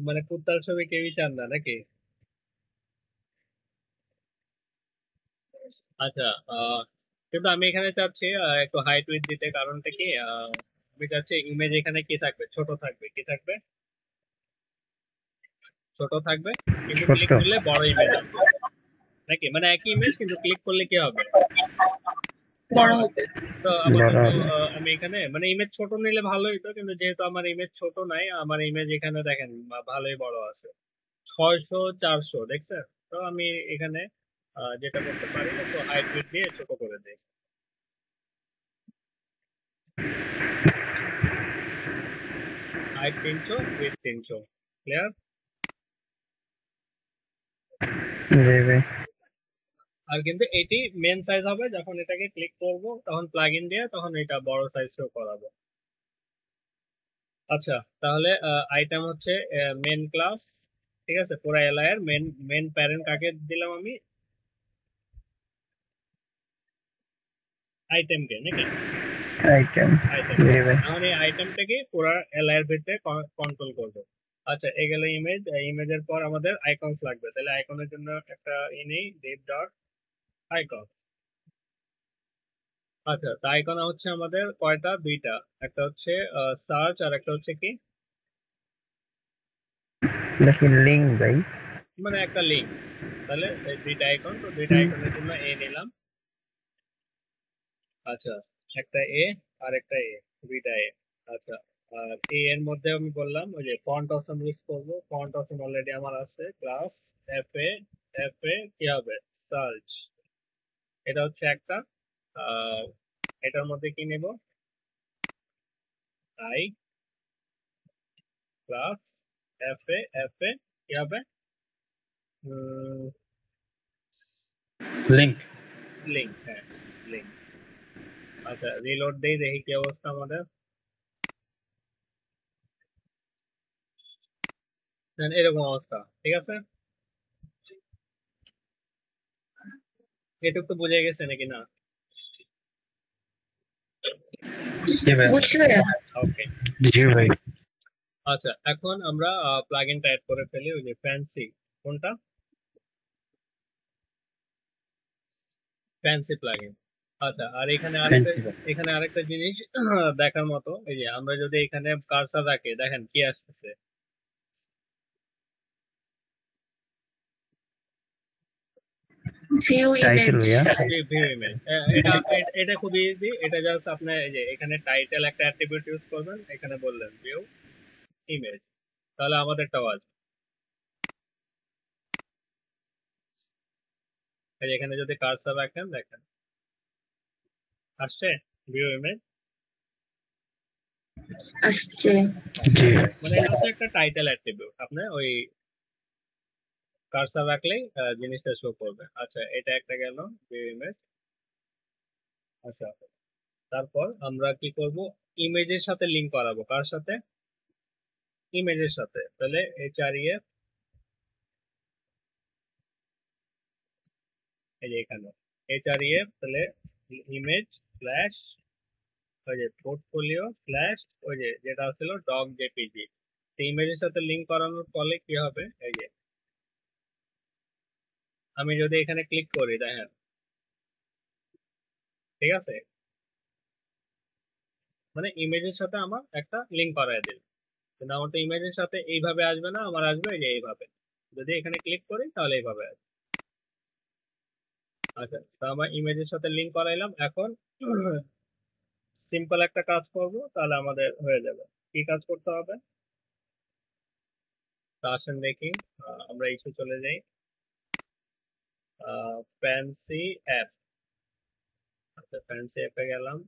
মানে কুত্তার ছবি কেউই চান না নাকি? আচ্ছা, কিন্তু আমি এখানে চাচ্ছি একটু হাইট উইডথ দিতে, কারণটা কি, আমি চাচ্ছি ইমেজ এখানে কি থাকবে, ছোট থাকবে। কি থাকবে? ছোট থাকবে, কিন্তু ছোট ক্লিক করলে বড় ইমেজ আসবে নাকি, মানে একই ইমেজ কিন্তু ক্লিক করলে কি হবে, বড় হবে। তো বড় আপাতত হবে। আমি এখানে মানে ইমেজ ছোট নিলে ভালোই তো, কিন্তু যেহেতু আমার ইমেজ ছোট নাই, আমার ইমেজ এখানে দেখেন ভালোই বড় আছে, 600 400 দেখছেন। তো আমি এখানে যেটা করতে পারি, একটু হাইট উইডথ দিয়ে ছোট করে দিই। Height 300, width 300, clear? জি ভাই। আর কিন্তু এটি মেন সাইজ হবে, যখন এটাকে ক্লিক করব তখন প্লাগইন দিয়ে তখন এটা বড় সাইজ শো করাবো। আচ্ছা, তাহলে আইটেম হচ্ছে মেন ক্লাস, ঠিক আছে, পুরো এলআই এর মেন মেন প্যারেন্ট কাকে দিলাম আমি, আইটেম কে নাকি, আইটেম। আইটেম। জি ভাই। এখন এই আইটেমটাকে পুরো এলআই এর ভিতরে কন্ট্রোল করব। আচ্ছা, এই গেল ইমেজ। ইমেজের পর আমাদের আইকনস লাগবে, তাহলে আইকনের জন্য একটা নেই, div ডট আইকন। আচ্ছা, তো আইকন হচ্ছে আমাদের কয়টা, দুইটা, একটা হচ্ছে সার্চ আর একটা হচ্ছে কি, দেখি লিঙ্ক ভাই। মানে একটা লিঙ্ক। তাহলে এই দুইটা আইকন, তো দুইটা আইকনের জন্য এ নিলাম। আচ্ছা, একটা এ আর একটা এ, দুইটা এ। আচ্ছা, আর এ এর মধ্যে আমি বললাম ওই যে ফন্ট অসম ইউজ করব। ফন্ট অসম অলরেডি আমার আছে, ক্লাস এফ এ কি হবে, সার্চ। এটা হচ্ছে একটা, আহ, এটার মধ্যে কি নেব, আই ক্লাস এফ এ কি হবে, লিংক। লিঙ্ক, হ্যাঁ লিঙ্ক। আচ্ছা, রিলোড দেই, দেখি কি অবস্থা আমাদের। এরকম অবস্থা, ঠিক আছে। এটুকু তো বুঝে গেছে নাকি না? জি ভাই। বুঝছি ভাইয়া। ওকে। জি ভাই। আচ্ছা, এখন আমরা প্লাগইনটা অ্যাড করে ফেলি, ওই যে ফ্যান্সি, কোনটা, ফ্যান্সি প্লাগইন। আচ্ছা, আর এখানে আরেকটা জিনিস দেখার মতো, এই যে আমরা যদি এখানে কার্সার রাখি, দেখেন কি আসতেছে, ভিউ টাইটেল ইমেজ। ভাইয়া। View image. এটা খুবই ইজি, এটা জাস্ট আপনি এই যে এখানে টাইটেল একটা অ্যাট্রিবিউট ইউজ করবেন, এখানে বললেন ভিউ ইমেজ, তাহলে আমাদেরটাও আসবে। এই যে এখানে যদি কার্সার রাখেন, দেখেন আসছে ভিউ ইমেজ, আসছে। জি। মানে এটা হচ্ছে একটা টাইটেল অ্যাট্রিবিউট, আপনি ওই কার্সার রাখলেই জিনিসটা শো করবে। আচ্ছা, এটা একটা গেল ভিউ ইমেজ। আচ্ছা, তারপর আমরা কি করব, ইমেজের সাথে লিংক করাবো, কার সাথে, ইমেজের সাথে। তাহলে HREF, এই যে এখানে HREF, তাহলে ইমেজ স্ল্যাশ ওই যে পোর্টফোলিও স্ল্যাশ ওই যে যেটা ছিল ডগ জেপিজি। ইমেজের সাথে লিংক করানোর ফলে কি হবে, এই যে আমি যদি এখানে ক্লিক করি, দেখেন, ঠিক আছে, মানে ইমেজের সাথে আমার একটা লিংক করায় দিল, কিন্তু আমার তো ইমেজের সাথে এইভাবে আসবে না, আমার আসবে এই যে এইভাবে। যদি এখানে ক্লিক করি তাহলে এইভাবে আসবে। আচ্ছা, তো আমার ইমেজের সাথে লিংক করাইলাম। এখন সিম্পল একটা কাজ করব, তাহলে আমাদের হয়ে যাবে। কি কাজ করতে হবে তা আসেন দেখি। আমরা ইস্যু চলে যাই, ফ্যান্সি অ্যাপ। আচ্ছা, ফ্যান্সি অ্যাপে গেলাম।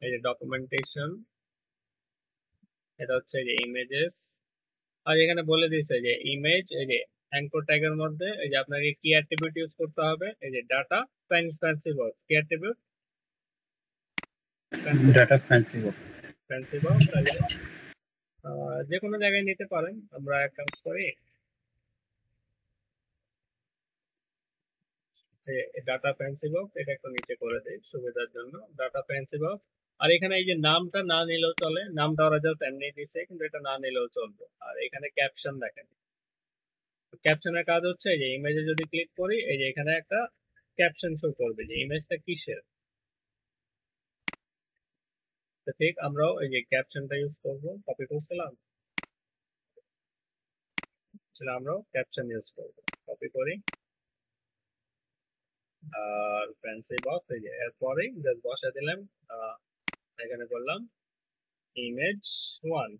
এই যে ডকুমেন্টেশন, এটা হচ্ছে যে ইমেজেস। আর এখানে বলে দিয়েছে যে ইমেজ, এই যে অ্যাঙ্কর ট্যাগের মধ্যে এই যে আপনাকে কি অ্যাট্রিবিউট ইউজ করতে হবে, এই যে ডাটা ফ্যান্সি বক্স। কি attribute? Data fancy box. Fancy box. যে কোনো জায়গায় নিতে পারেন। আমরা এক কাজ করি, ডাটা ফ্যান্সি বক্স এটা একটু নিচে করে দেই সুবিধার জন্য, ডাটা ফ্যান্সি বক্স। আর এখানে এই যে নামটা না নিলেও চলে, নামটা ওরা জাস্ট এমনি দিছে, কিন্তু এটা না নিলেও চলবে। আর এখানে ক্যাপশন দেখেন, ক্যাপশনের কাজ হচ্ছে যে ইমেজে যদি ক্লিক করি, এই যে এখানে একটা ক্যাপশন শো করবে যে ইমেজটা কিসের। তো ঠিক আমরাও এই যে ক্যাপশনটা ইউজ করব, কপি করছিলাম, তাহলে আমরাও ক্যাপশন ইউজ করব। কপি করি, আর ফ্যান্সি বক্স এই যে এরপরে জাস্ট বসা দিলাম। এখানে বললাম ইমেজ 1।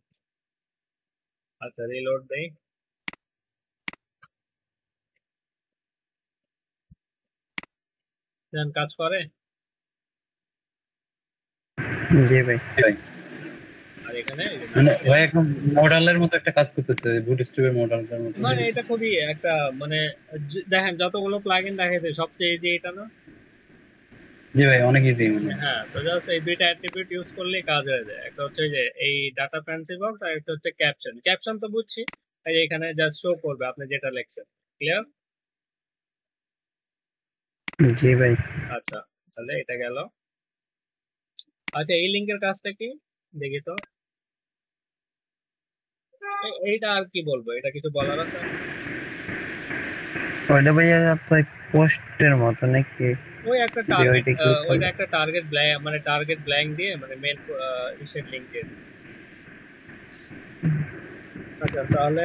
আচ্ছা, রিলোড দেই। দেন কাজ করে। জি ভাই। আর এখানে এই যে মানে ভাই একদম মডেলের মতো একটা কাজ করতেছে, বুটস্ট্র্যাপের মডেলের মতো। মানে এটা খুবই একটা মানে দেখেন যতগুলো প্লাগইন দেখাইছে সবচেয়ে ইজি এটা না? জি ভাই, অনেক ইজি মানে। হ্যাঁ, তো জাস্ট এই দুইটা অ্যাট্রিবিউট ইউজ করলেই কাজ হয়ে যায়। একটা হচ্ছে যে এই ডাটা ফ্যান্সি বক্স, আর একটা হচ্ছে ক্যাপশন। ক্যাপশন তো বুঝছি, এই যে এখানে জাস্ট শো করবে আপনি যেটা লিখছেন। ক্লিয়ার? জি ভাই। আচ্ছা, তাহলে এটা গেল। আচ্ছা, এই লিংকের কাজটা কি দেখি তো। এইটা আর কি বলবো, এটা কিছু বলার আছে? ওইটা ভাই আপনার পোস্টের মতো নাকি? ওই একটা যে ওইটা টার্গেট, click ওইটা করলে- একটা টার্গেট ব্ল্যাঙ্ক, মানে টার্গেট ব্ল্যাঙ্ক দিয়ে মানে মেন ইসের লিংক দিয়ে দিচ্ছে। আচ্ছা, তাহলে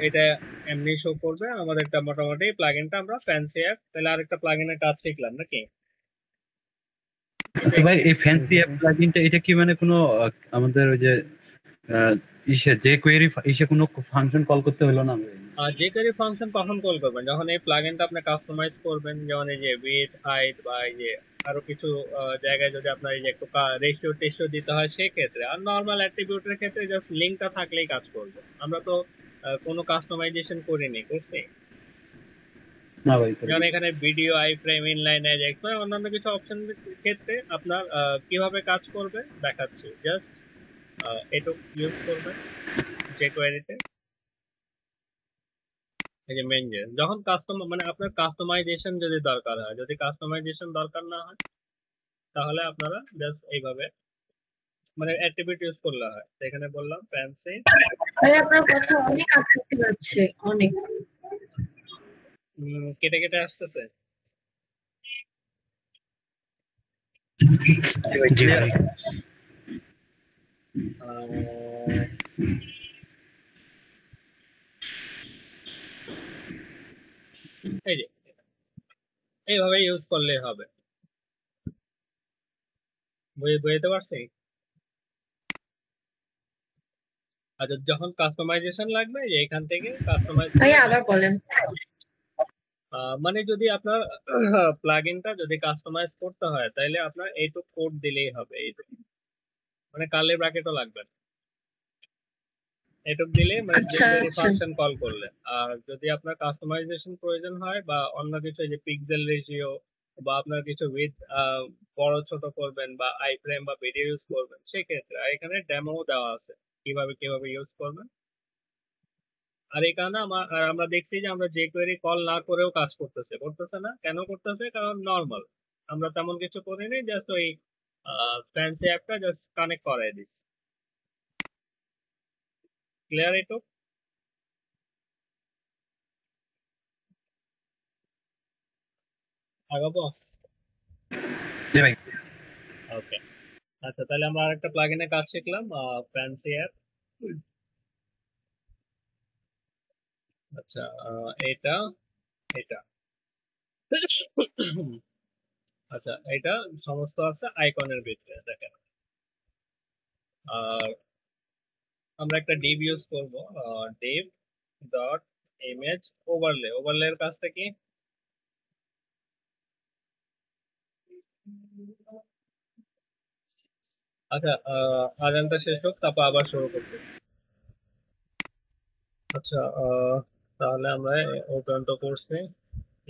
এটা এমনি শো করবে আমাদের একটা মোটামুটি প্লাগইনটা আমরা ফ্যান্সি অ্যাপ। তাহলে আরেকটা প্লাগইনের কাজ শিখলাম নাকি? আচ্ছা ভাই, এই ফ্যান্সি অ্যাপ প্লাগইনটা এটা কি মানে কোনো আমাদের ওই যে যে কোয়েরি কোনো ফাংশন কল করতে হলো না ভাই? যে কোয়েরি ফাংশন কখন কল করবেন? যখন এই প্লাগইনটা আপনি কাস্টমাইজ করবেন, যেমন এই যে উইডথ, হাইট, বা এই যে আরো কিছু জায়গায় যদি আপনার এই যে একটু রেশিও টেশিও দিতে হয় সেই ক্ষেত্রে। আর নরমাল অ্যাট্রিবিউটের ক্ষেত্রে জাস্ট লিংকটা থাকলেই কাজ করবে। আমরা তো কোনো কাস্টমাইজেশন করিনি, করছি? না ভাই, যেমন এখানে video, iframe, inline, edge, explore, অন্যান্য কিছু অপশন ক্ষেত্রে আপনার কিভাবে কাজ করবে দেখাচ্ছি। জাস্ট এটুকু ইউজ করবেন যে কোয়েরিতে। এই যে মেন, যে যখন মানে আপনার কাস্টমাইজেশন যদি দরকার হয়, যদি কাস্টমাইজেশন দরকার না হয় তাহলে আপনারা জাস্ট এইভাবে মানে অ্যাট্রিবিউট ইউজ করলে হয়। তো এখানে বললাম ফ্যান্সি। ভাই আপনার কথা অনেক আস্তে যাচ্ছে, অনেক। কেটে কেটে আসতেছে। জি ভাই। এই যে এইভাবে ইউজ করলে হবে। বুঝতে পারছি? আচ্ছা, যখন কাস্টমাইজেশন লাগবে যে এখান থেকে কাস্টমাইজ ভাই আবার বলেন। মানে যদি আপনার প্লাগইনটা যদি কাস্টমাইজ করতে হয় তাহলে আপনার এইটুক কোড দিলেই হবে। এইটুক মানে কার্লি ব্র্যাকেটও লাগবে না, এটুক দিলে মানে আচ্ছা, jQuery আচ্ছা। ফাংশন কল করলে। আর যদি আপনার কাস্টমাইজেশন প্রয়োজন হয় বা অন্য কিছু, যে পিক্সেল রেশিও বা আপনার কিছু উইথ বড় ছোট করবেন বা আই ফ্রেম বা ভিডিও ইউজ করবেন সেক্ষেত্রে, আর এখানে ডেমো দেওয়া আছে কিভাবে ইউজ করবেন। আর এই কারণে আমরা দেখছি যে আমরা যে কোয়েরি কল না করেও কাজ করতেছে না। কেন করতেছে? কারণ নর্মাল আমরা তেমন কিছু করিনি, জাস্ট ওই ফ্যান্সি অ্যাপটা জাস্ট কানেক্ট করাই দিস। ক্লিয়ার? এটু আগাবো? জি ভাই। ওকে, আচ্ছা, তাহলে আমরা আরেকটা প্লাগইনের কাজ শিখলাম, ফ্যান্সি অ্যাপ। আচ্ছা এটা এটা আচ্ছা এটা সমস্ত আছে আইকনের ভিতরে দেখেন। আর আমরা একটা div ইউজ করব, div ডট ইমেজ ওভারলে। ওভারলের কাজটা কি? আচ্ছা আজানটা শেষ হোক, তারপর আবার শুরু করতে। আচ্ছা তাহলে আমরা ওপেন তো করছি।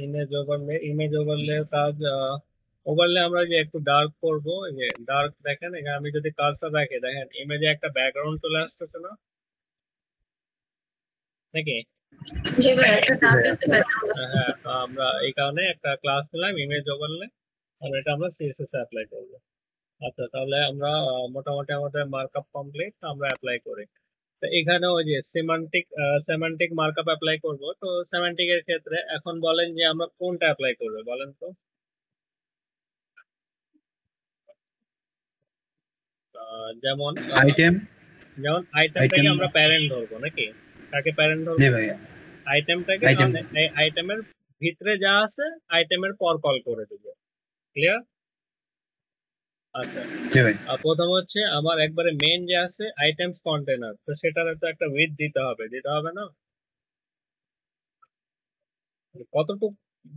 ইমেজ ওভারলে কাজ, ওভারলে আমরা যে একটু ডার্ক করব, এই যে ডার্ক দেখেন এখানে আমি যদি কাজটা রাখি, দেখেন ইমেজে একটা ব্যাকগ্রাউন্ড চলে আসতেছে না নাকি? জি ভাইয়া, এটা ডার্ক একটা ব্যাকগ্রাউন্ড হ্যাঁ, আসতেছে। তো আমরা এই কারণে একটা ক্লাস নিলাম ইমেজ ওভারলে, আর এটা আমরা সিএসএস অ্যাপ্লাই করব। আচ্ছা তাহলে আমরা মোটামুটি আমাদের মার্কআপ কমপ্লিট, আমরা অ্যাপ্লাই করি। তো এখানে ওই যে সেমান্টিক মার্কআপ অ্যাপ্লাই করব। তো সেমান্টিক এর ক্ষেত্রে এখন বলেন যে আমরা কোনটা অ্যাপ্লাই করব বলেন তো। যেমন আইটেম আইটেমটাকে আইটেম আমরা প্যারেন্ট ধরবো নাকি? কাকে প্যারেন্ট ধরবো? জি ভাইয়া আইটেমটাকে। আইটেম এই আইটেমের ভিতরে যা আছে আইটেমের পর কল করে দেব। ক্লিয়ার? আচ্ছা জি ভাই প্রথম হচ্ছে আমার একবারে মেন যে আছে আইটেমস কন্টেনার, তো সেটার তো একটা উইথ দিতে হবে না? কতটুকু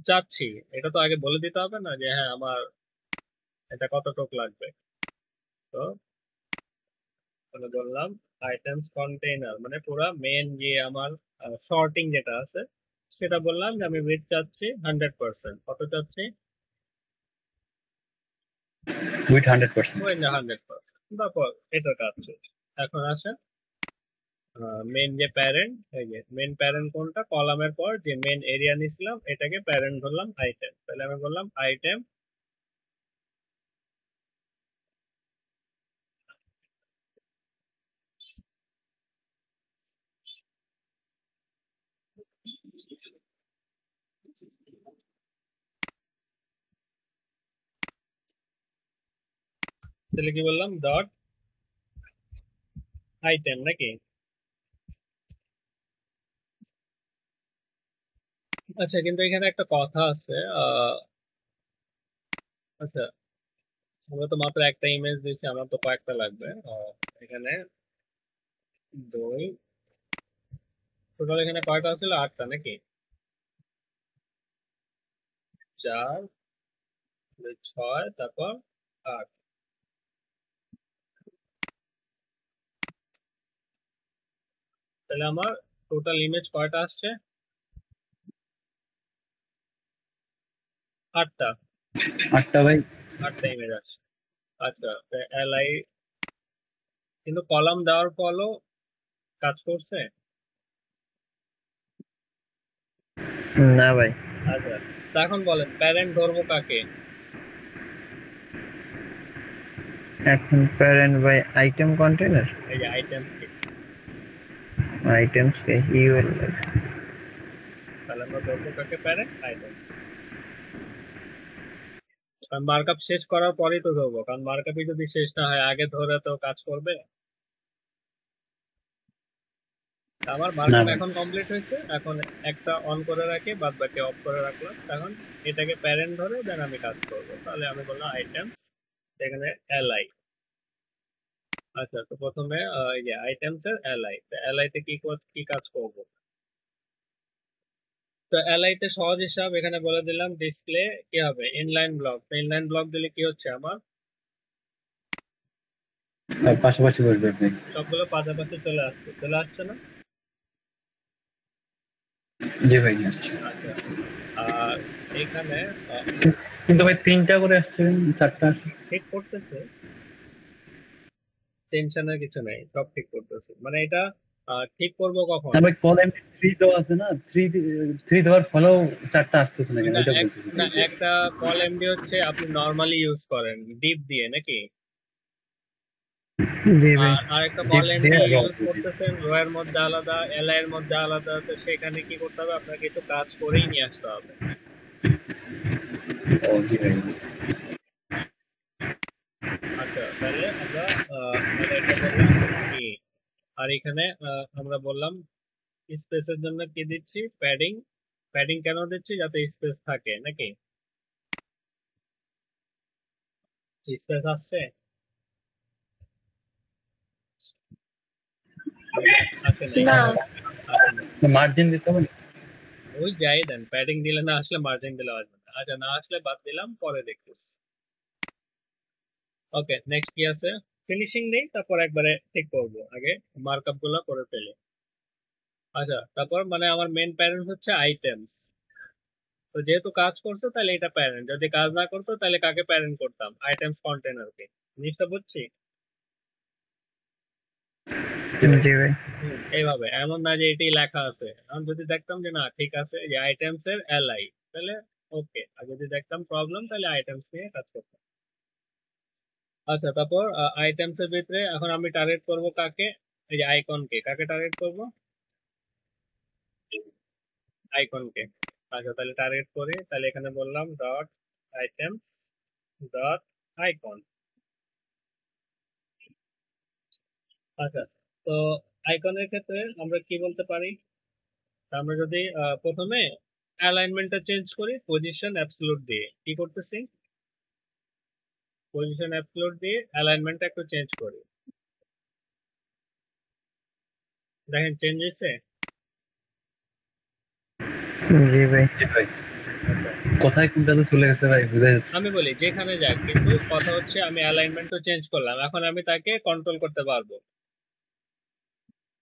চাচ্ছি এটা তো আগে বলে দিতে হবে না, যে হ্যাঁ আমার এটা কতটুকু লাগবে। তো আমি বললাম আইটেমস কন্টেইনার মানে পুরো মেন যে আমার সর্টিং যেটা আছে সেটা বললাম যে আমি উইথ চাচ্ছি 100%। কত চাচ্ছি? উইথ 100%। ওই না 100%। তারপর এটার কাজ শেষ। এখন আসেন মেন যে প্যারেন্ট, এই যে মেন প্যারেন্ট কোনটা, কলামের পর যে মেন এরিয়া নিছিলাম এটাকে প্যারেন্ট ধরলাম আইটেম। তাহলে আমি বললাম আইটেম তাহলে কি বললাম ডট আইটেম নাকি? আচ্ছা কিন্তু এখানে একটা কথা আছে। আচ্ছা আমরা তো মাত্র একটা ইমেজ দিয়েছি, আমার তো কয়েকটা লাগবে। এখানে 2 টোটাল এখানে কয়টা ছিল? 8টা নাকি? 4 6 তারপর 8। তাহলে আমার টোটাল ইমেজ কয়টা আসছে? 8টা। 8টা ভাই। 8টা ইমেজ আসছে। আচ্ছা এলআই কিন্তু কলাম দেওয়ার ফলও কাজ করছে না ভাই। আচ্ছা তো এখন বলেন প্যারেন্ট ধরবো কাকে? এখন প্যারেন্ট ভাই আইটেম কন্টেনার, এই যে আইটেমস কে। আইটেমস কে ইউএল। তাহলে আমরা ধরবো কাকে? Parent items. কারণ মার্কআপ শেষ করার পরেই তো ধরবো, কারণ মার্কআপই যদি শেষ না হয় আগে ধরে তো কাজ করবে। আমার না মার্কআপ ভাই এখন কমপ্লিট হয়েছে, এখন একটা অন করে রাখি, বাদ বাকি অফ করে রাখলাম। এখন এটাকে প্যারেন্ট ধরে দেন আমি কাজ করব। তাহলে আমি বললাম আইটেমস, এখানে এলআই। আচ্ছা তো প্রথমে এই যে আইটেমস এর এলআই, তো এলআই তে কি কাজ করব? তো এলআই তে সহজ হিসাব এখানে বলে দিলাম, ডিসপ্লে কি হবে? Inline block. তো ইনলাইন ব্লক দিলে কি হচ্ছে আমার পাশাপাশি বসবে ভাই। সবগুলো পাশাপাশি চলে আসছে না? জি ভাই আসছে। আচ্ছা আর এখানে কিন্তু ভাই 3টা করে আসছে, 4টা ঠিক করতেছে, টেনশনের কিছু নেই, সব ঠিক করতেছে। মানে এটা ঠিক করব কখন? না ভাই কল এমনি 3 দেওয়া আছে না, 3 দেওয়ার ফলেও 4টা আসতেছে না কেন না এটা বলতেছি। না একটা কল এমডি হচ্ছে আপনি নরমালি ইউজ করেন ডিপ দিয়ে নাকি? জি ভাই। আর একটা কল Deep এমডি দিয়ে raw ইউজ করতেছেন রো এর মধ্যে আলাদা, এলআই এর মধ্যে আলাদা। তো সেখানে কি করতে হবে? আপনাকে একটু কাজ করেই নিয়ে আসতে হবে। ও জি ভাই। আচ্ছা তাহলে আমরা এটা বললাম কি, আর এখানে আমরা বললাম স্পেসের জন্য কি দিচ্ছি, প্যাডিং। প্যাডিং কেন দিচ্ছি, যাতে স্পেস থাকে নাকি? স্পেস আসছে, আসে নাই, না আসে নাই। মার্জিন দিতে হবে না? ওই যাই দেন, প্যাডিং দিলে না আসলে মার্জিন দিলে আসবে না। আচ্ছা, না আসলে বাদ দিলাম, পরে দেখতেছি। ওকে, নেক্সট কি আছে? ফিনিশিং নেই, তারপর একবারে ঠিক করবো, আগে মার্কআপ গুলো করে ফেলি। আচ্ছা, তারপর মানে আমার মেন প্যারেন্ট হচ্ছে আইটেমস। তো যেহেতু কাজ করছে তাহলে এটা প্যারেন্ট, যদি কাজ না করতো তাহলে কাকে প্যারেন্ট করতাম? আইটেমস কন্টেনারকে। জিনিসটা বুঝছি? জি ভাই। এইভাবে, এমন না যে এটাই লেখা আছে। আমি যদি দেখতাম যে না ঠিক আছে, যে আইটেমস এর এলআই, তাহলে ওকে। আর যদি দেখতাম প্রবলেম, তাহলে আইটেমস নিয়ে কাজ করতাম। আচ্ছা, তারপর আইটেমস এর ভিতরে এখন আমি টার্গেট করব কাকে? এই যে আইকনকে। কাকে টার্গেট করব? আইকনকে। আচ্ছা, তাহলে টার্গেট করি। তাহলে এখানে বললাম ডট আইটেমস ডট আইকন। আচ্ছা, তো আইকনের ক্ষেত্রে আমরা কি বলতে পারি? আমরা যদি প্রথমে অ্যালাইনমেন্টটা চেঞ্জ করি পজিশন অ্যাবসলিউট দিয়ে। কি করতেছি? পজিশন অ্যাবসলিউট দিয়ে অ্যালাইনমেন্টটা একটু চেঞ্জ করি। দেখেন চেঞ্জ হয়েছে। জি ভাই। জি ভাই, কোথায় কোনটাতে চলে গেছে ভাই বুঝা যাচ্ছে। আমি বলি যেখানে যাক, কিন্তু কথা হচ্ছে আমি অ্যালাইনমেন্টও চেঞ্জ করলাম, এখন আমি তাকে কন্ট্রোল করতে পারবো।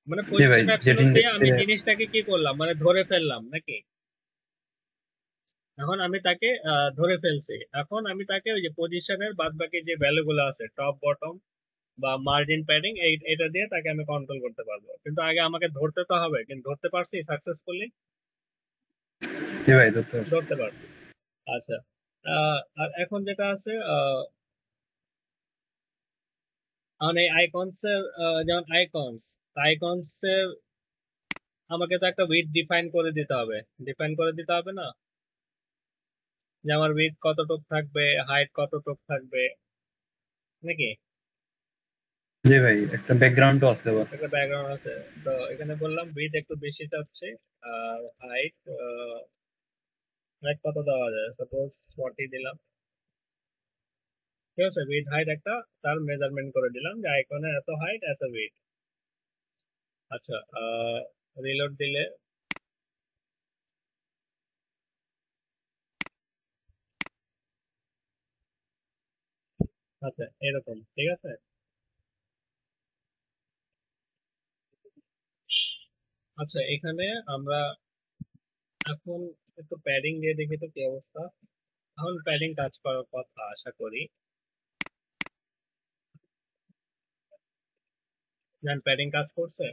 মানে জি ভাই, পজিশন যেটা অ্যাবসলিউট দিয়ে আমি ইন্ডেক্সে জিনিসটাকে কি করলাম, মানে ধরে ফেললাম নাকি? এখন আমি তাকে ধরে ফেলছি। এখন আমি তাকে ওই যে পজিশনের বাদ বাকি যে ভ্যালু গুলো আছে, টপ বটম বা মার্জিন প্যাডিং, এটা দিয়ে তাকে আমি কন্ট্রোল করতে পারবো। কিন্তু আগে আমাকে ধরতে তো হবে, কিন্তু ধরতে পারছি সাকসেসফুলি? জি ভাই ধরতে পারছি। ধরতে পারছি। আচ্ছা, আর এখন যেটা আছে, মানে আইকনস এর, যেমন আইকনস এর আমাকে তো একটা উইডথ ডিফাইন করে দিতে হবে। ডিফাইন করে দিতে হবে না, যে আমার উইডথ কতটুক থাকবে, হাইট কতটুক থাকবে নাকি? জি ভাই, একটা ব্যাকগ্রাউন্ডও আছে আবার। একটা ব্যাকগ্রাউন্ড আছে। তো এখানে বললাম উইডথ একটু বেশি চাচ্ছে, আর হাইট হাইট কত দেওয়া যায়? সাপোজ 40 দিলাম। ঠিক আছে, উইডথ হাইট একটা তার মেজারমেন্ট করে দিলাম, যে আইকনের এত হাইট এত উইডথ। আচ্ছা, রিলোড দিলে আচ্ছা এরকম, ঠিক আছে। আচ্ছা, এখানে আমরা এখন একটু প্যাডিং দিয়ে দেখি তো কি অবস্থা। এখন প্যাডিং কাজ করার কথা আশা করি। জান প্যাডিং কাজ করছে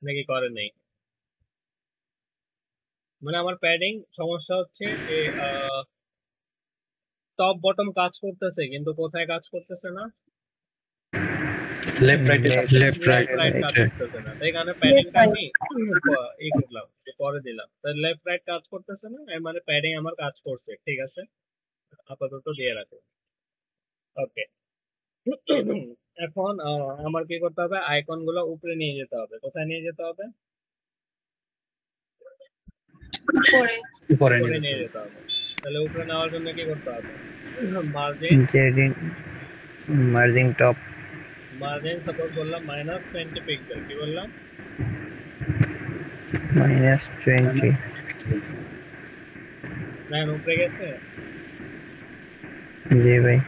নাকি করে নেই? মানে আমার প্যাডিং সমস্যা হচ্ছে যে টপ বটম কাজ করতেছে, কিন্তু কোথায় কাজ করতেছে না? লেফট রাইটে লেফট রাইট কাজ করতেছে না। তাই কারণে প্যাডিংটা আমি ই করলাম, যে পরে দিলাম। তাহলে লেফট রাইট কাজ করতেছে না, এর মানে প্যাডিং আমার কাজ করছে। ঠিক আছে, আপাতত দিয়ে রাখো। ওকে। এখন আমার কি করতে হবে? আইকন গুলো উপরে নিয়ে যেতে হবে। কোথায় নিয়ে যেতে হবে? উপরে। উপরে উপরে নিয়ে নিয়ে যেতে যেতে হবে। তাহলে উপরে নেওয়ার জন্য কি করতে হবে? মার্জিন জেডিন মার্জিন টপ মার্জিন সাপোজ বললাম -20 পিক্সেল। কি বললাম? -20। দেখেন উপরে গেছে। জি ভাই।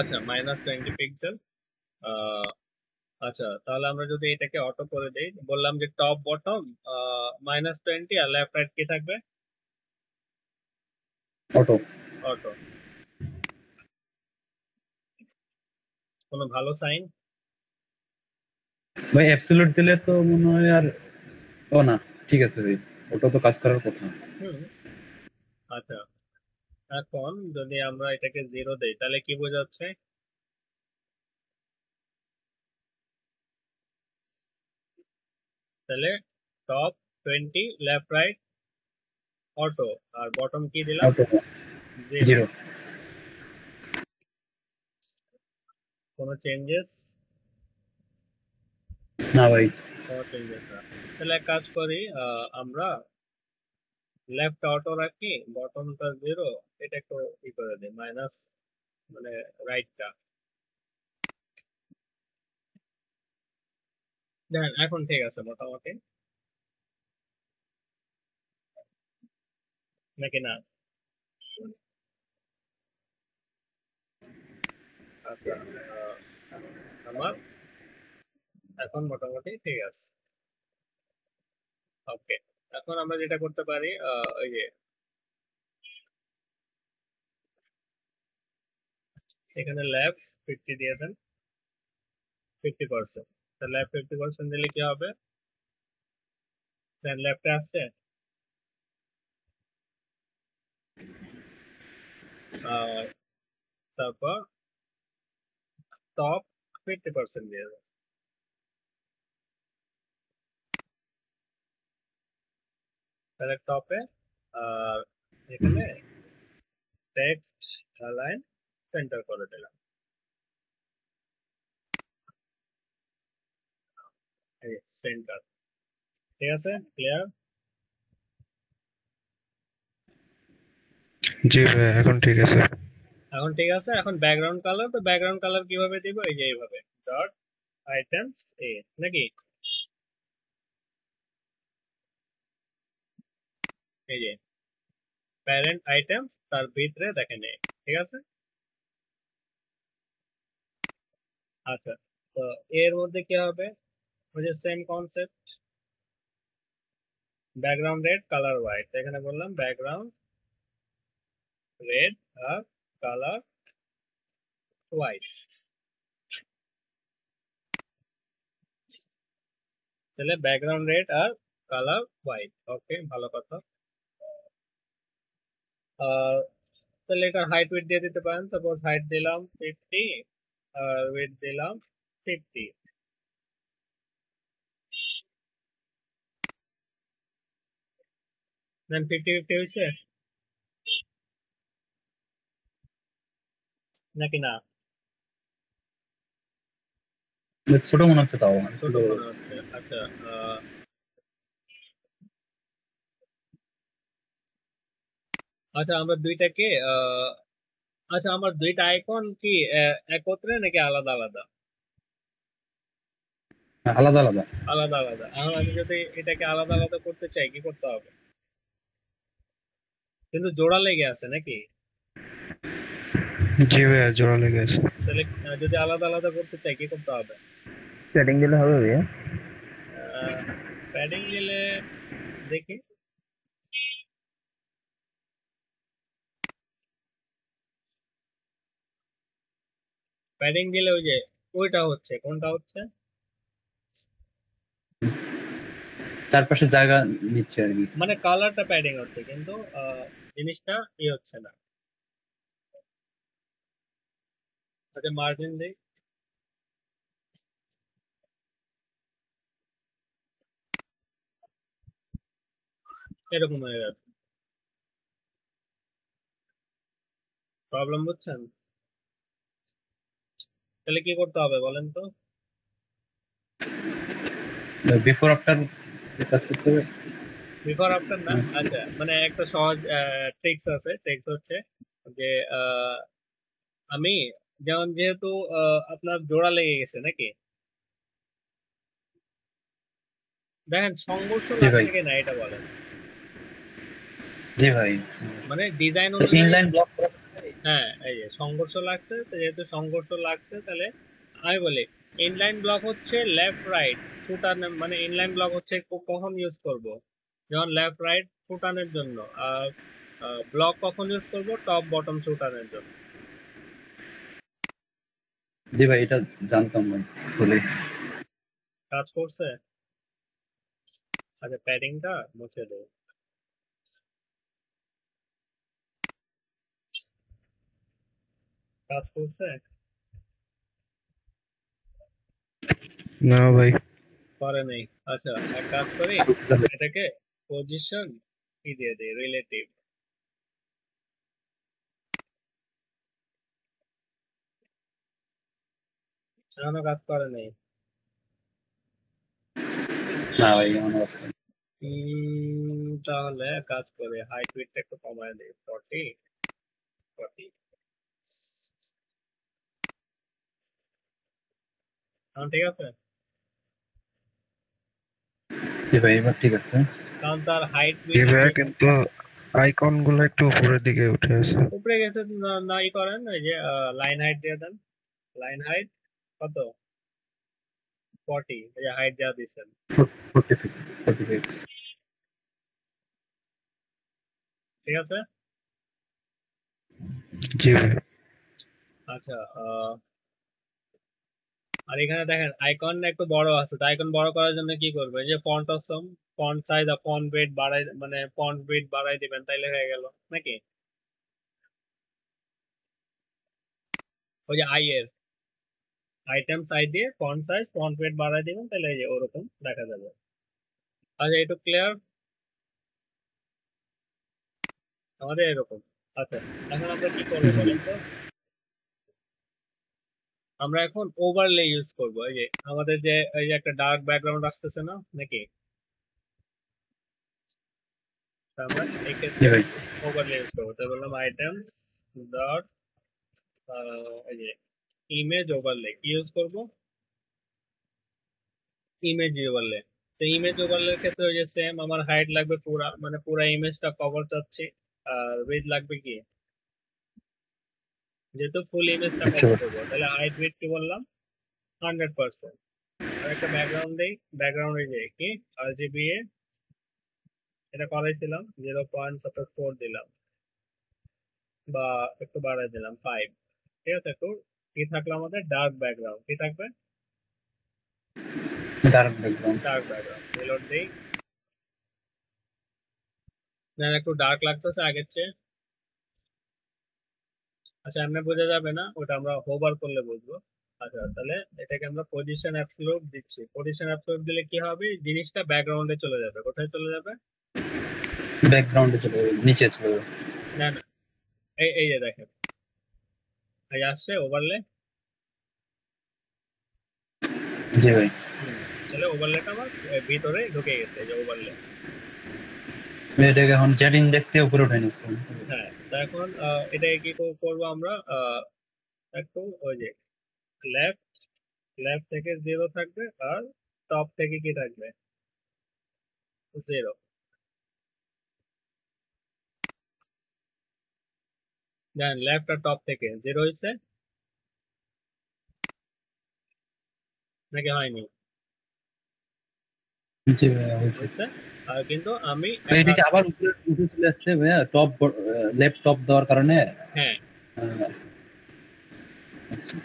আচ্ছা, -20 পিক্সেল। আচ্ছা, তাহলে আমরা যদি এটাকে অটো করে দেই, বললাম যে টপ বটম -20, আর লেফট রাইট কি থাকবে? অটো। অটো। কোনো ভালো সাইন? ভাই অ্যাবসলিউট দিলে তো মনে হয় আর, ও না ঠিক আছে ভাই, ওটা তো কাজ করার কথা। হুম। আচ্ছা, এখন যদি আমরা এটাকে 0 দেই, তাহলে কি বোঝাচ্ছে? তাহলে টপ 20, লেফট রাইট অটো, আর বটম কি দিলাম? অটো 0। জিরো। কোনো চেঞ্জেস? না ভাই, কোনো চেঞ্জেস না। তাহলে এক কাজ করি, আমরা লেফট অটো রাখি, বটমটা 0, এটা একটু ই করে দিই, মাইনাস মানে রাইটটা। দেখেন এখন ঠিক আছে মোটামুটি, নাকি না? আচ্ছা, আমার এখন মোটামুটি ঠিক আছে। ওকে, এখন আমরা যেটা করতে পারি, ওই যে এখানে ল্যাব 50 দিয়ে দেন, 50%। তো ল্যাব 50% দিলে কি হবে? দেন ল্যাবটা আসছে, তারপর টপ 50% দিয়ে দেন। তাহলে টপে আর এখানে টেক্সট লাইন সেন্টার করে দিলাম, এই সেন্টার। ঠিক আছে, ক্লিয়ার? জি ভাই, এখন ঠিক আছে। এখন ঠিক আছে। এখন ব্যাকগ্রাউন্ড কালার, তো ব্যাকগ্রাউন্ড কালার কিভাবে দিব? এই যে এইভাবে ডট আইটেমস এ, নাকি এই যে প্যারেন্ট আইটেমস, তার ভিতরে দেখেন এই, ঠিক আছে। আচ্ছা, তো এর মধ্যে কি হবে? ওই যে same concept, background red colour white, এখানে বললাম ব্যাকগ্রাউন্ড রেড আর কালার হোয়াইট। তাহলে ব্যাকগ্রাউন্ড রেড আর কালার হোয়াইট, ওকে, ভালো কথা। আর তাহলে এটা হাইট উইডথ দিয়ে দিতে পারেন, সাপোজ হাইট দিলাম 50 আর উইডথ দিলাম 50। দেন 50-50 হয়েছে নাকি না? বেশ ছোট মনে হচ্ছে তাও। ছোট মনে হচ্ছে। আচ্ছা, আচ্ছা আমরা দুইটাকে আচ্ছা আমার দুইটা আইকন কি একত্রে নাকি আলাদা আলাদা? আলাদা আলাদা। আলাদা আলাদা। এখন আমি যদি এটাকে আলাদা আলাদা করতে চাই, কি করতে হবে? কিন্তু জোড়া লেগে আছে নাকি? জি ভাইয়া, জোড়া লেগে আছে। তাহলে যদি আলাদা আলাদা করতে চাই, কি করতে হবে? প্যাডিং দিলে হবে ভাইয়া? প্যাডিং দিলে দেখি, প্যাডিং দিলে ওই যে ওইটা হচ্ছে, কোনটা হচ্ছে? চারপাশে জায়গা নিচ্ছে আর কি। মানে কালারটা প্যাডিং হচ্ছে, কিন্তু জিনিসটা ই হচ্ছে না। আচ্ছা মার্জিন দিই, এরকম হয়ে যাচ্ছে। প্রবলেম বুঝছেন? তাহলে কি করতে হবে বলেন তো? বিফোর আফটার কাজ করতে হবে। বিফোর আফটার না, আচ্ছা মানে একটা সহজ ট্রিক্স আছে। ট্রিক্স হচ্ছে যে আমি যেমন যেহেতু আপনার জোড়া লেগে গেছে নাকি, দেখেন সংঘর্ষ জি ভাই, লাগছে কিনা এটা বলেন। জি ভাই। মানে ডিজাইন অনুযায়ী, ইনলাইন ব্লক। হ্যাঁ এই যে সংঘর্ষ লাগছে, তো যেহেতু সংঘর্ষ লাগছে তাহলে আমি বলি ইনলাইন ব্লক হচ্ছে লেফট রাইট ফুটার, মানে ইনলাইন ব্লক হচ্ছে কখন ইউজ করব? যেমন লেফট রাইট ফুটানের জন্য। আর ব্লক কখন ইউজ করব? টপ বটম ফুটানের জন্য। জি ভাই, এটা জানতাম ভাই বলে। কাজ করছে? আচ্ছা প্যাডিংটা মুছে দেবো। কাজ করছে? না ভাই। করে নেই। আচ্ছা এক কাজ করি, এটাকে পজিশন কি দিয়ে দেই, রিলেটিভ। এখনো কাজ করে নাই। না ভাই এখনো কাজ করেনি। তাহলে কাজ করে হাইট উইডটা একটু কমায় দিই 40 40। এখন ঠিক আছে, জি ভাই এবার ঠিক আছে। কারণ তার হাইট জি উইডথ ভাইয়া, কিন্তু আইকন গুলো একটু উপরের দিকে উঠে আছে। উপরে গেছে নাই করেন, ওই যে লাইন হাইট দিয়ে দেন। লাইন হাইট কত? 40, এই যে হাইট যা দিচ্ছেন। 46 ঠিক আছে। জি ভাইয়া। আচ্ছা, আর এখানে দেখেন আইকন একটু বড় আছে, তো আইকন বড় করার জন্য কি করবে? এই যে ফন্ট অপশন, ফন্ট সাইজ আর ফন্ট ওয়েট বাড়াই, মানে ফন্ট ওয়েট বাড়াই দিবেন, তাইলে হয়ে গেল নাকি? ওই যে এর আইটেম সাইজ দিয়ে ফন্ট সাইজ ফন্ট ওয়েট বাড়াই দিবেন, তাহলে এই যে ওরকম দেখা যাবে। আচ্ছা, একটু ক্লিয়ার আমাদের এরকম। আচ্ছা, এখন আমরা কি করবো বলেন তো? আমরা এখন ওভারলে ইউজ করব। এই যে আমাদের যে এই যে একটা ডার্ক ব্যাকগ্রাউন্ড আসতেছে না নাকি, তো আমরা এই জি ক্ষেত্রে ভাই ওভারলে ইউজ করবো। তাই বললাম আইটেমস ডট এই যে ইমেজ ওভারলে কি ইউজ করব? Image overlay. তো ইমেজ ওভারলের ক্ষেত্রে ওই যে সেম, আমার হাইট লাগবে পুরা, মানে পুরা ইমেজটা কভার চাচ্ছি। আর উইডথ লাগবে কি, যেহেতু ফুল ইমেজটা কভার 100%। করবো, তাহলে হাইট উইডথ কি বললাম? 100%। আর একটা ব্যাকগ্রাউন্ড দেই, ব্যাকগ্রাউন্ডে যে কি RGBA এটা করাইছিলাম 0.4 দিলাম, বা একটু বাড়াই দিলাম 5। ঠিক আছে, একটু কি থাকলো আমাদের? Dark background. কি থাকবে? Dark background. Dark background. Reload দেই, না একটু ডার্ক লাগতেছে আগের চেয়ে। আচ্ছা, এমনি বোঝা যাবে না, ওটা আমরা হোভার করলে বুঝবো। আচ্ছা, তাহলে এটাকে আমরা পজিশন অ্যাবসলিউট দিচ্ছি। পজিশন অ্যাবসলিউট দিলে কি হবে? জিনিসটা ব্যাকগ্রাউন্ডে চলে যাবে। কোথায় চলে যাবে? ব্যাকগ্রাউন্ডে চলে যাবে, নিচে চলে যাবে। না না, এই যে দেখেন, এই আসছে ওভারলে। জি ভাই তাহলে ওভারলেটা আমার ভিতরে ঢুকে গেছে, এই যে ওভারলে। এটাকে এখন জেড ইন্ডেক্স দিয়ে উপরে উঠে নিচ্ছি। হ্যাঁ, তো এখন এটাকে কি করবো আমরা? একটু ওই যে লেফট লেফট থেকে 0 থাকবে, আর টপ থেকে কি থাকবে? 0। দেখেন লেফট আর টপ থেকে 0 হয়েছে নাকি হয়নি? জি ভাই হয়েছে। হয়েছে। আর কিন্তু আমি এটাকে আবার উপরে উঠে চলে আসছে ভাইয়া, টপ লেফট টপ দেওয়ার কারণে। হ্যাঁ, আচ্ছা।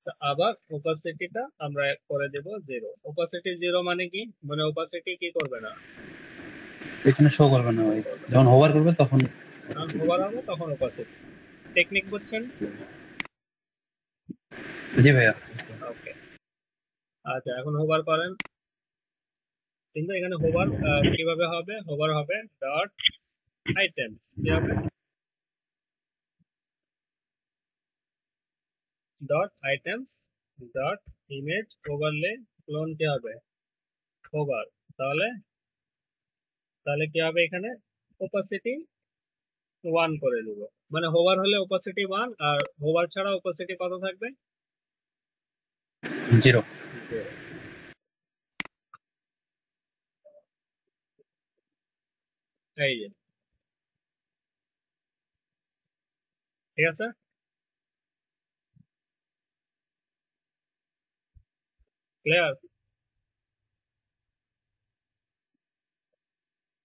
তো আবার ওপাসিটিটা আমরা করে দেব 0। ওপাসিটি 0 মানে কি? মানে ওপাসিটি কি করবে না, এখানে শো করবে না ভাই, যখন হোভার করবে তখন। ওভার হবে তখন ওপাসিটি। টেকনিক বুঝছেন? জি ভাইয়া। ওকে। আচ্ছা, এখন হোভার করেন, কিন্তু এখানে হোভার কিভাবে হবে? হোভার হবে ডট আইটেমস। কি হবে? Dot items dot image overlay clone কি হবে? হোভার। তাহলে তাহলে কি হবে? এখানে ওপাসিটি 1 করে দিব। মানে হোভার হলে ওপাসিটি 1, আর হোভার ছাড়া ওপাসিটি কত থাকবে? 0। 0। এই যে, ঠিক আছে। ক্লিয়ার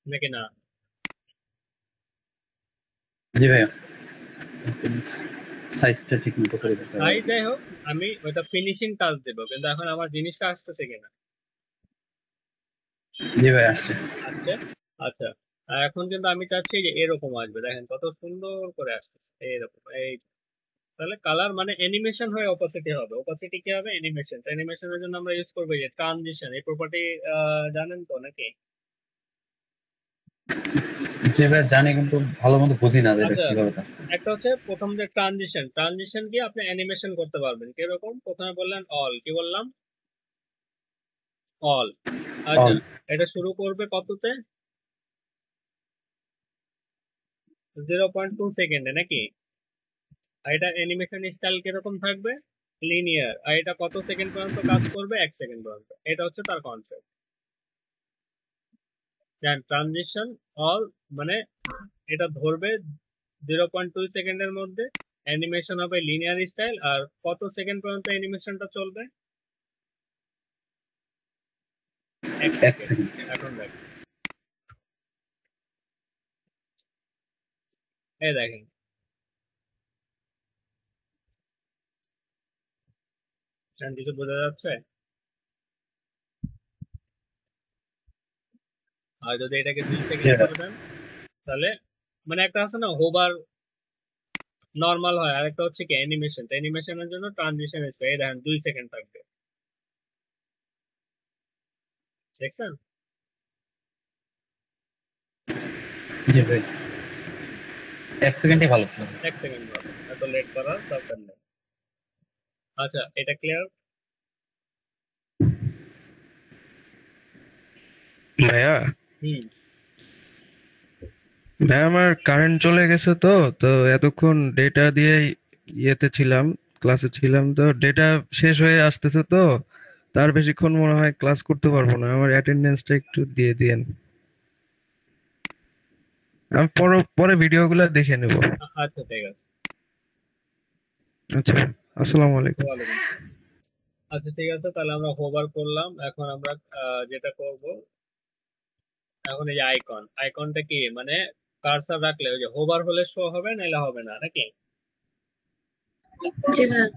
নাকি না? জি ভাইয়া সাইজটা ঠিক মতো করে দিতে হবে। সাইজ যাই হোক, আমি ওটা ফিনিশিং টাচ দেবো, কিন্তু এখন আমার জিনিসটা আসতেছে কিনা? জি ভাই আসছে। আসছে। আচ্ছা, আর এখন কিন্তু আমি চাচ্ছি যে এরকম আসবে। দেখেন কত সুন্দর করে আসতেছে এইরকম। এই তাহলে কালার মানে অ্যানিমেশন হয়ে অপাসিটি হবে। অপাসিটি কি হবে? অ্যানিমেশন। তো অ্যানিমেশনের জন্য আমরা ইউজ করবো যে ট্রানজিশন। এই প্রপার্টি জানেন তো নাকি? যে ভাই জানি কিন্তু ভালো মতো বুঝি না যে এটা আচ্ছা কিভাবে কাজ করে। একটা হচ্ছে প্রথম যে ট্রানজিশন কি আপনি অ্যানিমেশন করতে পারবেন কিরকম প্রথমে বললেন অল কি বললাম অল আচ্ছা অল এটা শুরু করবে কততে 0.2 সেকেন্ডে নাকি আর এটা অ্যানিমেশন স্টাইল কিরকম থাকবে লিনিয়ার আর এটা কত সেকেন্ড পর্যন্ত কাজ করবে 1 সেকেন্ড পর্যন্ত এটা হচ্ছে তার কনসেপ্ট দেন ট্রানজিশন অল মানে এটা ধরবে 0.2 সেকেন্ডের মধ্যে অ্যানিমেশন হবে লিনিয়ার স্টাইল আর কত সেকেন্ড পর্যন্ত অ্যানিমেশনটা চলবে 1 1 সেকেন্ড সেকেন্ড। এখন দেখেন এই দেখেন কিছু বোঝা যাচ্ছে আর যদি এটাকে 2 সেকেন্ড করে দেন তাহলে মানে একটা আছে না হোভার নরমাল হয় আর একটা হচ্ছে কি অ্যানিমেশনের জন্য ট্রানজিশন স্টাইল এই দেখেন 2 সেকেন্ড থাকবে দেখছেন জি ভাই 1 সেকেন্ডই ভালো ছিল। 1 সেকেন্ড হবে এত লেট করার দরকার নেই আচ্ছা এটা ক্লিয়ার ভাইয়া হুম ভাই আমার কারেন্ট চলে গেছে তো তো এতক্ষণ ডেটা দিয়ে ইয়েতে ছিলাম ক্লাসে ছিলাম তো ডেটা শেষ হয়ে আসতেছে তো তার বেশিক্ষণ মনে হয় ক্লাস করতে পারবো না আমার অ্যাটেন্ডেন্সটা একটু দিয়ে দিয়েন আমি পরে পরে ভিডিওগুলো দেখে নেব আচ্ছা ঠিক আছে আচ্ছা আসসালামু আলাইকুম ওয়ালাইকুম আসসালাম। আচ্ছা ঠিক আছে তাহলে আমরা হোভার করলাম এখন আমরা যেটা করব এখন এই আইকনটা কি মানে কার্সার রাখলে ওই যে হোভার হলে শো হবে নাইলে হবে না নাকি জি ভাইয়া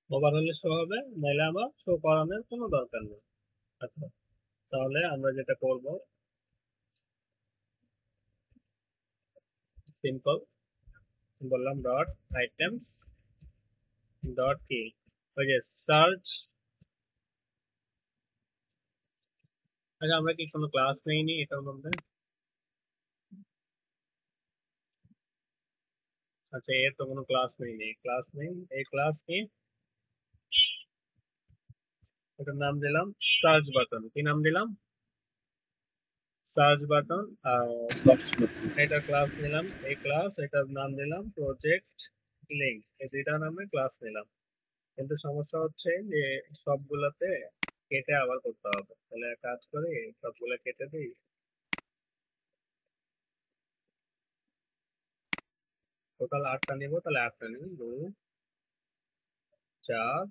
হোভার হলে শো হবে নাইলে আমার শো করানোর কোনো দরকার নেই আচ্ছা তাহলে আমরা যেটা করব সিম্পল বললাম ডট আইটেমস ডট কি ওই যে সার্চ আচ্ছা আমরা কি কোনো ক্লাস নেইনি এটার মধ্যে আচ্ছা এর তো কোনো ক্লাস নেই এই ক্লাস কি এটার নাম দিলাম সার্চ বাটন কি নাম দিলাম সার্চ বাটন আর এটা ক্লাস নিলাম এই ক্লাস এটার নাম দিলাম প্রজেক্ট লিংক এই দুইটা নামে ক্লাস নিলাম কিন্তু সমস্যা হচ্ছে যে সবগুলাতে কেটে আবার করতে হবে তাহলে এক কাজ করি সবগুলা কেটে দিই টোটাল 8টা নিব তাহলে 8টা নিব 2 4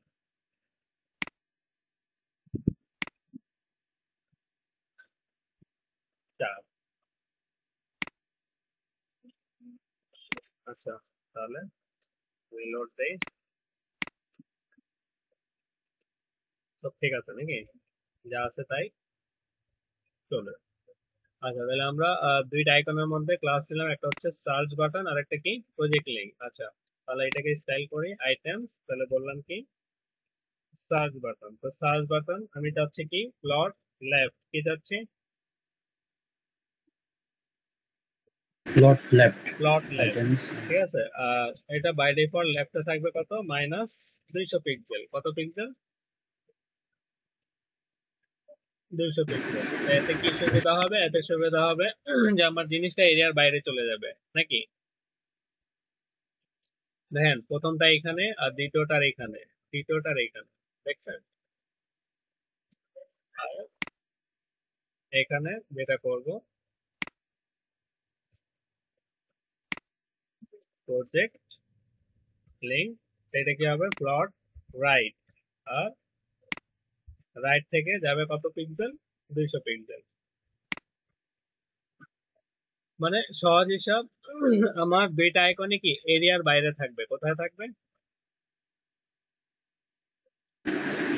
4 আচ্ছা তাহলে রিলোড দেই সব ঠিক আছে নাকি যা আছে তাই চলে আচ্ছা তাহলে আমরা দুইটা আইকনের মধ্যে ক্লাস নিলাম একটা হচ্ছে সার্চ বাটন আর একটা কি প্রজেক্ট লিংক আচ্ছা তাহলে এটাকে স্টাইল করি আইটেমস তাহলে বললাম কি সার্চ বাটন তো সার্চ বাটন আমি চাচ্ছি কি প্লট লেফট কি চাচ্ছি plot left plot left items ঠিক আছে এটা বাই ডিফল্ট লেফটে থাকবে কত -200 পিক্সেল কত পিক্সেল 200 পিক্সেল এতে কি সুবিধা হবে এতে সুবিধা হবে যে আমার জিনিসটা এরিয়ার বাইরে চলে যাবে নাকি দেখেন প্রথমটা এখানে আর দ্বিতীয়টার এখানে দেখছেন আর এখানে যেটা করব প্রজেক্ট লিংক এটা কি হবে প্লট রাইট আর রাইট থেকে যাবে কত পিক্সেল 200 পিক্সেল মানে সহজ হিসাব আমার দুইটা আইকনে কি এরিয়ার বাইরে থাকবে কোথায় থাকবে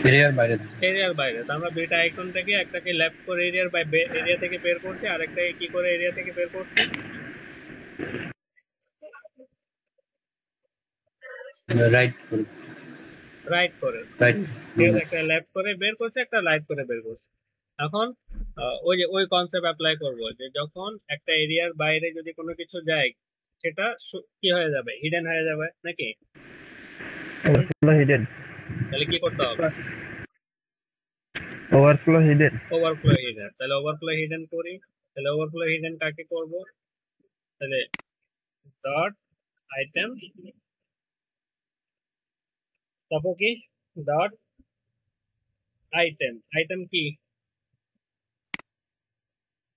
এরিয়ার বাইরে এরিয়ার বাইরে তো আমরা দুইটা আইকন থেকে একটাকে লেফট করে এরিয়া থেকে বের করছি আর একটাকে কি করে এরিয়া থেকে বের করছি রাইট করে রাইট করে রাইট একটা লেফট করে বের করছে একটা রাইট করে বের করছে এখন ওই কনসেপ্ট অ্যাপ্লাই করব যে যখন একটা এরিয়ার বাইরে যদি কোনো কিছু যায় সেটা কি হয়ে যাবে, হিডেন হয়ে যাবে নাকি? ওভারফ্লো হিডেন, তাহলে কি করতে হবে? Overflow hidden. ওভারফ্লো হিডেন, তাহলে ওভারফ্লো হিডেন করি। তাহলে ওভারফ্লো হিডেন কাকে করব? তাহলে ডট আইটেম, তারপর কি ডট আইটেম। আইটেম কি?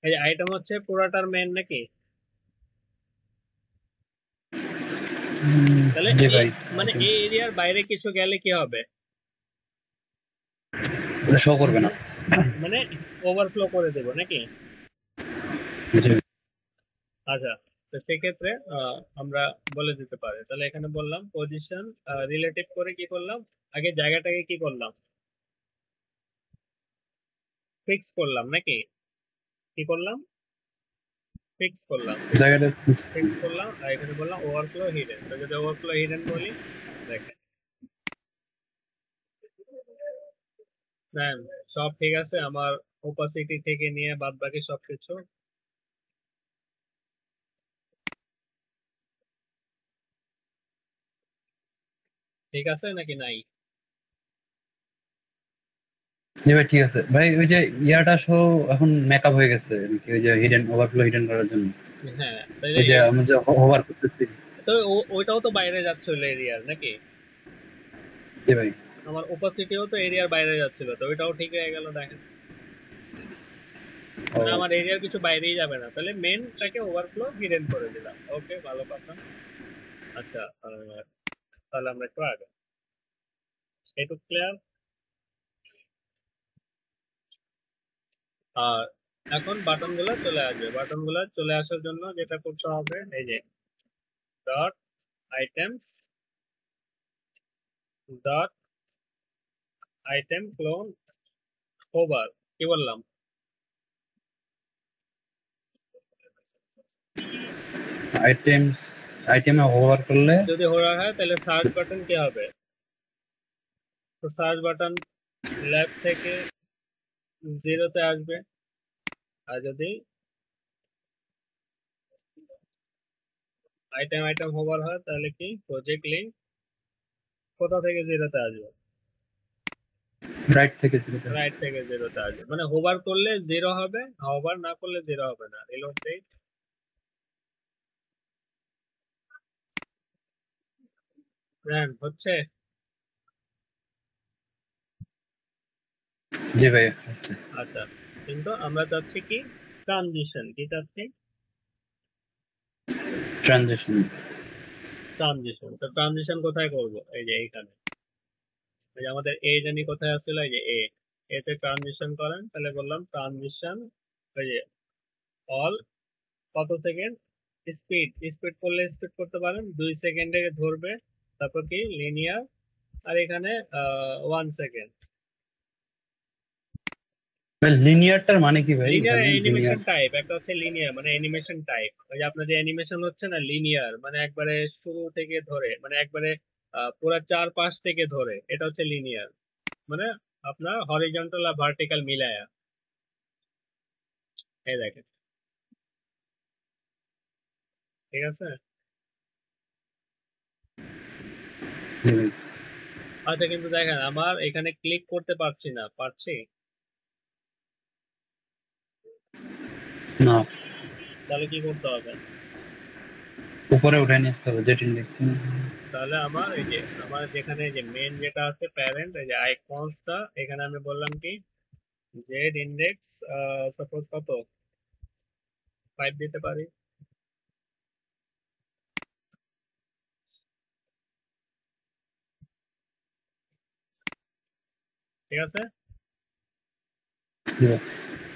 এই আইটেম হচ্ছে পুরাটার মেন নাকি? তাহলে জি ভাই, মানে এই এরিয়ার বাইরে কিছু গেলে কি হবে? ওটা শো করবে না। মানে ওভারফ্লো করে দেব নাকি? জি। আচ্ছা, তো সেক্ষেত্রে আমরা বলে দিতে পারি। তাহলে এখানে বললাম পজিশন রিলেটিভ করে কি করলাম, আগে জায়গাটাকে কি করলাম, ফিক্স করলাম নাকি? কি করলাম? ফিক্স করলাম। জায়গাটা ফিক্স করলাম আর এখানে বললাম ওভারফ্লো হিডেন। তো যদি ওভারফ্লো হিডেন বলি, দেখেন সব ঠিক আছে, আমার ওপাসিটি থেকে নিয়ে বাদ বাকি সবকিছু ঠিক আছে নাকি নাই? জি ভাই ঠিক আছে ভাই। ওই যে ইয়াটা সহ এখন মেকআপ হয়ে গেছে নাকি, ওই যে হিডেন ওভারফ্লো হিডেন করার জন্য হ্যাঁ, ওই যে আমরা যে হোভার করতেছি। তো ওইটাও তো বাইরে যাচ্ছিল এরিয়ার নাকি? জি ভাই। আমার ওপাসিটিও তো এরিয়ার বাইরে যাচ্ছিল, তো ওইটাও ঠিক হয়ে গেল। দেখেন মানে আমার এরিয়ার কিছু বাইরেই যাবে না, তাহলে মেনটাকে ওভারফ্লো হিডেন করে দিলাম। ওকে, ভালো কথা। আচ্ছা, তাহলে আমরা একটু আগে একটু ক্লিয়ার। আর এখন বাটন গুলো চলে আসবে। বাটন গুলো চলে আসার জন্য যেটা করতে হবে, এই যে dot items dot item clone hover. কি বললাম? আইটেমে হোভার করলে যদি হোভার হয় তাহলে সার্চ বাটন কি হবে? তো সার্চ বাটন লেফট থেকে 0-তে আসবে। আর যদি আইটেম হোভার হয় তাহলে কি প্রজেক্ট লিংক কোথা থেকে 0-তে আসবে? রাইট থেকে রাইট থেকে 0-তে আসবে। মানে হোভার করলে 0 হবে, হোভার না করলে 0 হবে না। রিলোড দেই। হচ্ছে? জি ভাই। আচ্ছা, কিন্তু আমরা চাচ্ছি কি ট্রানজিশন। কি চাচ্ছি? ট্রানজিশন। ট্রানজিশন। তো ট্রানজিশন কোথায় করব? এই যে এইখানে। এই যে আমাদের এ জানি কোথায় আসছিল, এই যে এতে ট্রানজিশন করেন। তাহলে বললাম ট্রানজিশন, এই যে অল কত সেকেন্ড স্পিড। স্পিড করলে স্পিড করতে পারেন, 2 সেকেন্ডে ধরবে। তারপর কি লিনিয়ার, আর এখানে 1 সেকেন্ড। লিনিয়ারটার মানে কি ভাই? লিনিয়ার অ্যানিমেশন টাইপ, একটা হচ্ছে লিনিয়ার মানে অ্যানিমেশন টাইপ। ওই যে আপনার যে অ্যানিমেশন হচ্ছে না লিনিয়ার, মানে একবারে শুরু থেকে ধরে, মানে একবারে পুরো 4-5 থেকে ধরে, এটা হচ্ছে লিনিয়ার। মানে আপনার হরিজন্টাল আর ভার্টিক্যাল মিলায়া। এই দেখেন, ঠিক আছে? আচ্ছা, কিন্তু দেখেন আমার এখানে ক্লিক করতে পারছি না। পারছি? না, তাহলে কি করতে হবে? উপরে উঠে নিয়ে আসতে হবে জেট ইন্ডেক্স। তাহলে আমার এই যে আমার যেখানে যে মেন যেটা আছে প্যারেন্ট, এই যে আইকনসটা, এখানে আমি বললাম কি জেড ইন্ডেক্স সাপোজ কত 5 দিতে পারি। ঠিক আছে?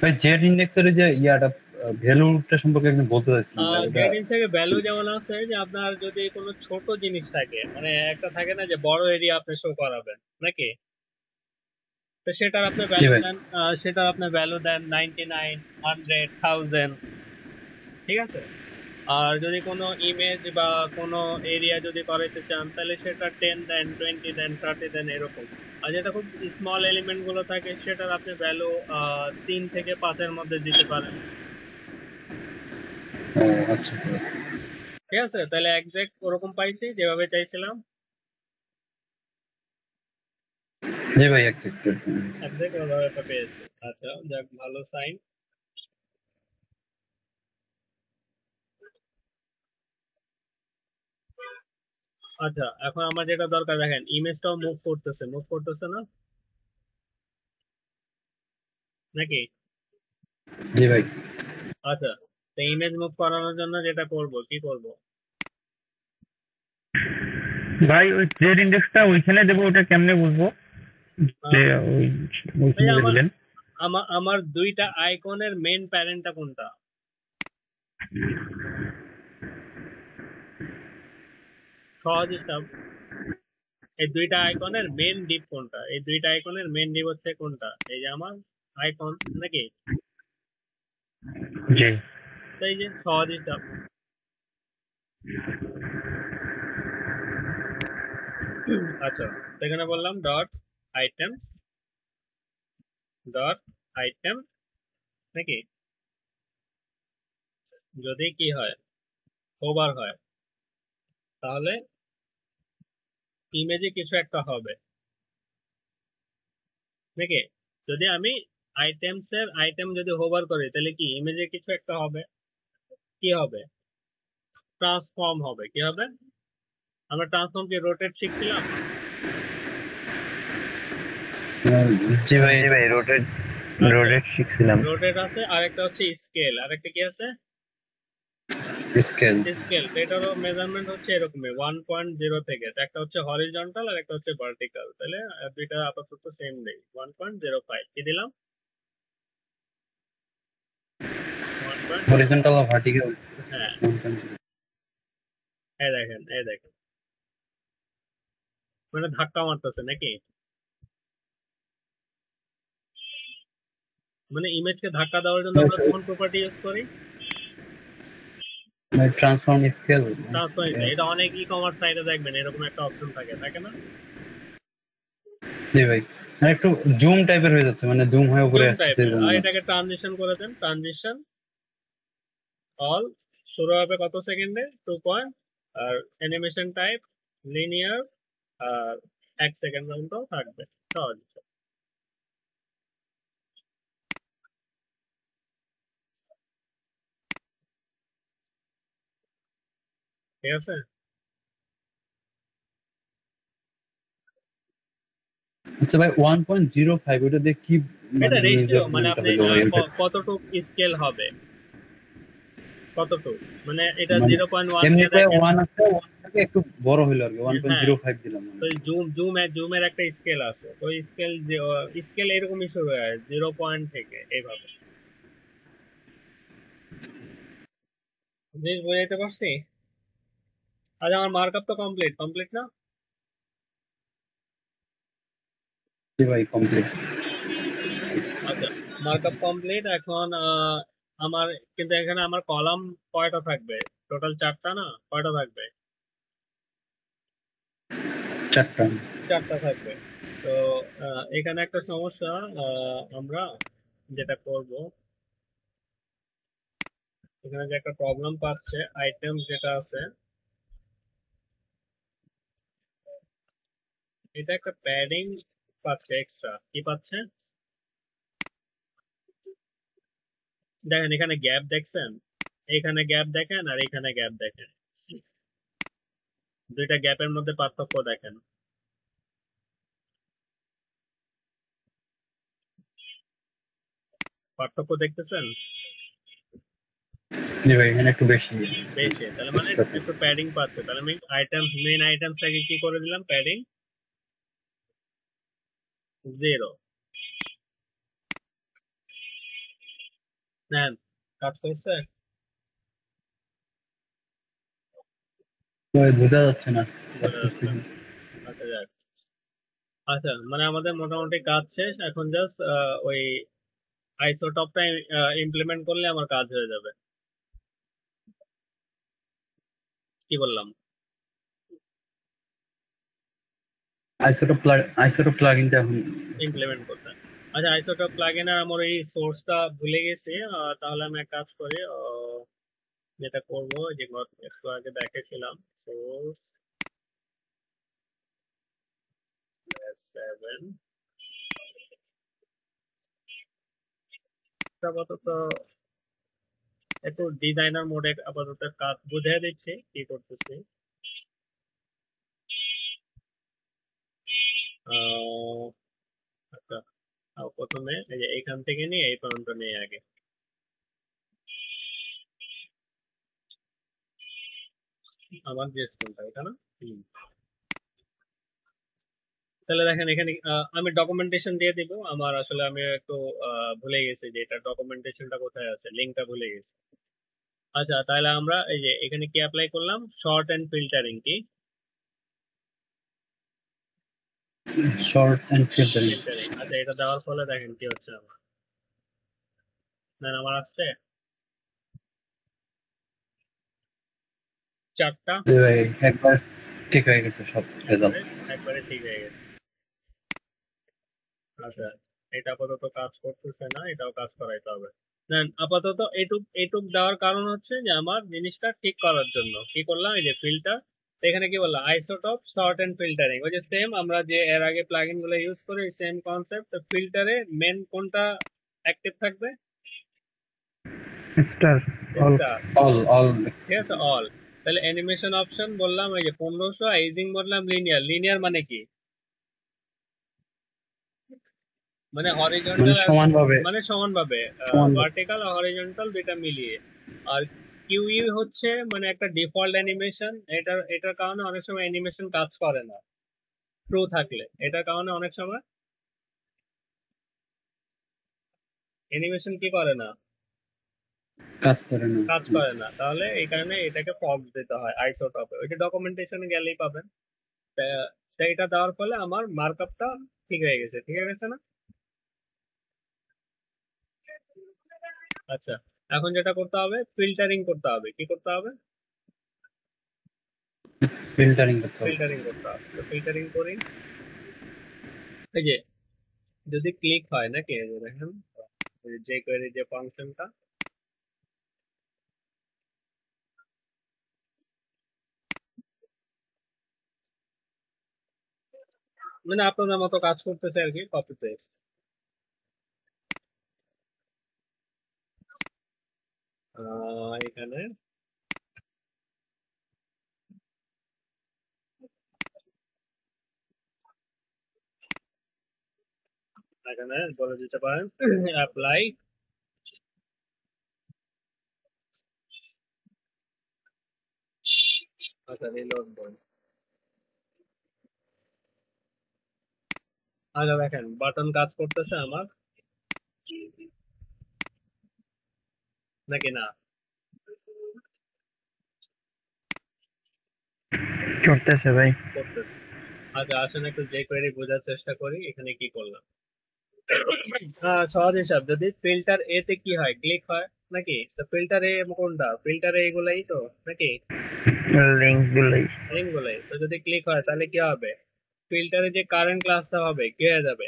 ভাই জেড ইন্ডেক্সের যে ইয়াটা ভ্যালুটা সম্পর্কে একদম বলতে চাইছিলাম। জেড ইন্ডেক্স থেকে ভ্যালু যেমন আছে যে আপনার যদি কোনো ছোট জিনিস থাকে, মানে একটা থাকে না যে বড় এরিয়া আপনি শো করাবেন নাকি, তো সেটার আপনি ভ্যালু দেন, সেটার আপনি ভ্যালু দেন 99, 100, 1000। ঠিক আছে? আর যদি কোনো ইমেজ বা কোনো এরিয়া যদি করাইতে চান তাহলে সেটা 10 দেন, 20 দেন, 30 দেন, এরকম। আর যেটা খুব স্মল এলিমেন্ট গুলো থাকে সেটার আপনি ভ্যালু 3 থেকে 5 এর মধ্যে দিতে পারেন। ও আচ্ছা ভাই। ঠিক আছে, তাহলে একজ্যাক্ট ওরকম পাইছি যেভাবে চাইছিলাম। জি ভাই একজ্যাক্ট। একজ্যাক্ট ওভাবে পেয়েছি। আচ্ছা, যাক, ভালো সাইন। আচ্ছা, এখন আমার যেটা দরকার, দেখেন ইমেজটাও মুভ করতেছে না নাকি? জি ভাই। আচ্ছা, তো ইমেজ মুভ করানোর জন্য যেটা করব, কি করব? ভাই ওই ট্রেড ইন্ডেক্সটা ওইখানে দেবো, ওটা কেমনে বুঝবো যে ওই এই ওইখানে আমার দিলেন? আমার আমার দুইটা আইকনের মেইন প্যারেন্টটা কোনটা? সহজ হিসাব। এই দুইটা আইকনের মেইন ডিপ কোনটা? এই দুইটা আইকনের মেইন ডিপ হচ্ছে কোনটা? এই যে আমার আইকন নাকি? জি। তো এই যে সহজ হিসাব। আচ্ছা, তো এখানে বললাম ডট আইটেমস ডট আইটেম নাকি? যদি কি হয়, ওভার হয়, তাহলে ইমেজে কিছু একটা হবে নাকি? যদি আমি আইটেমস এর আইটেম যদি হোভার করি তাহলে কি ইমেজে কিছু একটা হবে? কি হবে? ট্রান্সফর্ম হবে। কি হবে? আমরা ট্রান্সফর্ম কি রোটেট শিখছিলাম? জি ভাই। জি ভাই, রোটেট শিখছিলাম। রোটেট আছে, আরেকটা হচ্ছে স্কেল, আরেকটা কি আছে? স্কেল। স্কেল। এটারও মেজারমেন্ট হচ্ছে এরকমই 1.0 থেকে। তো একটা হচ্ছে হরিজন্টাল আর একটা হচ্ছে ভার্টিক্যাল। তাহলে দুইটা আপাতত সেম নেই। 1.05 কি দিলাম? 1. হরিজন্টাল আর ভার্টিক্যাল। হ্যাঁ, এই দেখেন মানে ধাক্কা মারতেছে নাকি? মানে ইমেজকে ধাক্কা দেওয়ার জন্য আমরা কোন প্রপার্টি ইউজ করি? Transform scale. ট্রান্সফর্ম। এটা অনেক ই কমার্স সাইটে দেখবেন এরকম একটা অপশন থাকে না? জি ভাই, মানে একটু জুম টাইপের হয়ে যাচ্ছে, মানে জুম হয়ে উপরে জুম আসছে টাইপের। এরকম আর মনে হচ্ছে। এটাকে ট্রানজিশন করে দেন। ট্রানজিশন অল শুরু হবে কত সেকেন্ডে? 2 পয়েন্ট। আর অ্যানিমেশন টাইপ লিনিয়ার, আর 1 সেকেন্ড পর্যন্ত থাকবে। সহজ। ঠিক আছে। আচ্ছা ভাই, 1.05 ওটা দিয়ে কি এটা মানে রেশিও, মানে মেজারমেন্ট আপনি হলো ভাই ওটা? কতটুক স্কেল হবে, কতটুক, মানে এটা মানে 0.1 এমনি দিয়ে ভাই দেখেন। 1 আছে, 1 থেকে একটু বড় হইলো আর কি, হ্যাঁ, 1.05 দিলাম তো জুমের একটা স্কেল আছে। তো স্কেল এরকমই শুরু হয় 0 পয়েন্ট থেকে, এইভাবে। জিনিস বুঝাইতে পারছি? আজ আমার মার্কআপ তো কমপ্লিট না? জি ভাই কমপ্লিট। আচ্ছা, মার্কআপ কমপ্লিট। এখন আমার কিন্তু এখানে আমার কলাম কয়টা থাকবে? টোটাল 4টা না? কয়টা থাকবে? 4টা। 4টা থাকবে। তো এখানে একটা সমস্যা। আমরা যেটা করব, এখানে যে একটা প্রবলেম পাচ্ছে, আইটেম যেটা আছে, এটা একটা প্যাডিং পাচ্ছে এক্সট্রা। কি পাচ্ছে? দেখেন এখানে গ্যাপ দেখছেন, এখানে গ্যাপ দেখেন আর এখানে গ্যাপ দেখেন, দুইটা গ্যাপের মধ্যে পার্থক্য দেখেন। পার্থক্য দেখতেছেন? জি ভাই, এখানে একটু বেশি বেশি, তাহলে মানে এক্সট্রা। একটু প্যাডিং পাচ্ছে। তাহলে আমি মেইন আইটেমসটাকে কি করে দিলাম? প্যাডিং 0। নেন, কাজ করছে? বোঝা যাচ্ছে না। বোঝা যাচ্ছে না। আচ্ছা, যাক। আচ্ছা, মানে আমাদের মোটামুটি কাজ শেষ। এখন জাস্ট ওই আইসোটপটা ইমপ্লিমেন্ট করলে আমার কাজ হয়ে যাবে। কি বললাম? আইসোটোপ প্লাগইনটা এখন ইমপ্লিমেন্ট করতে। আচ্ছা, আইসোটোপ প্লাগইনের আমার এই সোর্সটা ভুলে গেছি। তাহলে আমি এক কাজ করি, যেটা করব যে একটু আগে দেখেছিলাম, সোর্স 7 আপাতত একটু ডিজাইনার মোডে আপাতত কাজ বুঝিয়ে দিচ্ছি কি করতেছি। আচ্ছা, প্রথমে এই যে এইখান থেকে নিয়ে এই পর্যন্ত নিয়ে আগে আমার যে স্কুলটা এটা না। তাহলে দেখেন এখানে আমি ডকুমেন্টেশন দিয়ে দিব। আমার আসলে আমি একটু ভুলে গেছি যে এটা ডকুমেন্টেশনটা কোথায় আছে, লিঙ্কটা ভুলে গেছি। আচ্ছা, তাহলে আমরা এই যে এখানে কি অ্যাপ্লাই করলাম, শর্ট এন্ড ফিল্টারিং। কি শর্ট এন্ড ফিল্টারিং? আচ্ছা, এটা দেওয়ার ফলে দেখেন কি হচ্ছে। আমার আসছে 4টা, একবার ঠিক হয়ে গেছে সব রেজাল্ট, একবারে ঠিক হয়ে গেছে। আচ্ছা, এটা আপাতত কাজ করতেছে না, এটাও কাজ করাইতে হবে। আপাতত এইটুক দেওয়ার কারণ হচ্ছে যে আমার জিনিসটা ঠিক করার জন্য কি করলাম, এই যে ফিল্টার এখানে কি বললাম, আইসোটোপ শর্ট এন্ড ফিল্টারিং। ওই যে সেম আমরা যে এর আগে প্লাগইন গুলো ইউজ করি, সেম কনসেপ্ট। ফিল্টারে মেন কোনটা অ্যাক্টিভ থাকবে? স্টার অল ঠিক আছে, অল। তাহলে অ্যানিমেশন অপশন বললাম এই যে 1500, এজিং বললাম লিনিয়ার। লিনিয়ার মানে কি? মানে হরিজন্টাল, মানে সমানভাবে ভার্টিক্যাল আর হরিজন্টাল দুইটা মিলিয়ে। আর কিউই হচ্ছে মানে একটা ডিফল্ট অ্যানিমেশন। এটার কারণে অনেক সময় অ্যানিমেশন কাজ করে না ট্রু থাকলে। এটার কারণে অনেক সময় অ্যানিমেশন কি করে না, কাজ করে না। তাহলে এই কারণে এটাকে ফলস দিতে হয় আইসোটপে। ওইটা ডকুমেন্টেশনে গেলেই পাবেন। এটা দেওয়ার ফলে আমার মার্কআপটা ঠিক হয়ে গেছে। ঠিক হয়ে গেছে না? আচ্ছা, এখন যেটা করতে হবে, ফিল্টারিং করতে হবে। কি করতে হবে? ফিল্টারিং করতে হবে। তো ফিল্টারিং করি। এই যে যদি ক্লিক হয় নাকি, এই যে দেখেন যে কোয়েরি যে ফাংশনটা, মানে আপনাদের মতো কাজ করতেছে আর কি, কপি পেস্ট। এখানে বলে দিতে পারেন অ্যাপ্লাই আচ্ছা রিলোড বল। আচ্ছা দেখেন বাটন কাজ করতেছে আমার নাকি না? করতেছে ভাই, করতেছে। আচ্ছা আসেন একটু যে কোয়েরি বোঝার চেষ্টা করি। এখানে কি করলাম, সহজ হিসাব। যদি ফিল্টার এ তে কি হয়, ক্লিক হয় নাকি? তো ফিল্টার এ কোনটা? ফিল্টার এ এগুলাই তো নাকি, লিংক গুলাই। তো যদি ক্লিক হয় তাহলে কি হবে, ফিল্টারে যে কারেন্ট ক্লাসটা হবে কি হয়ে যাবে?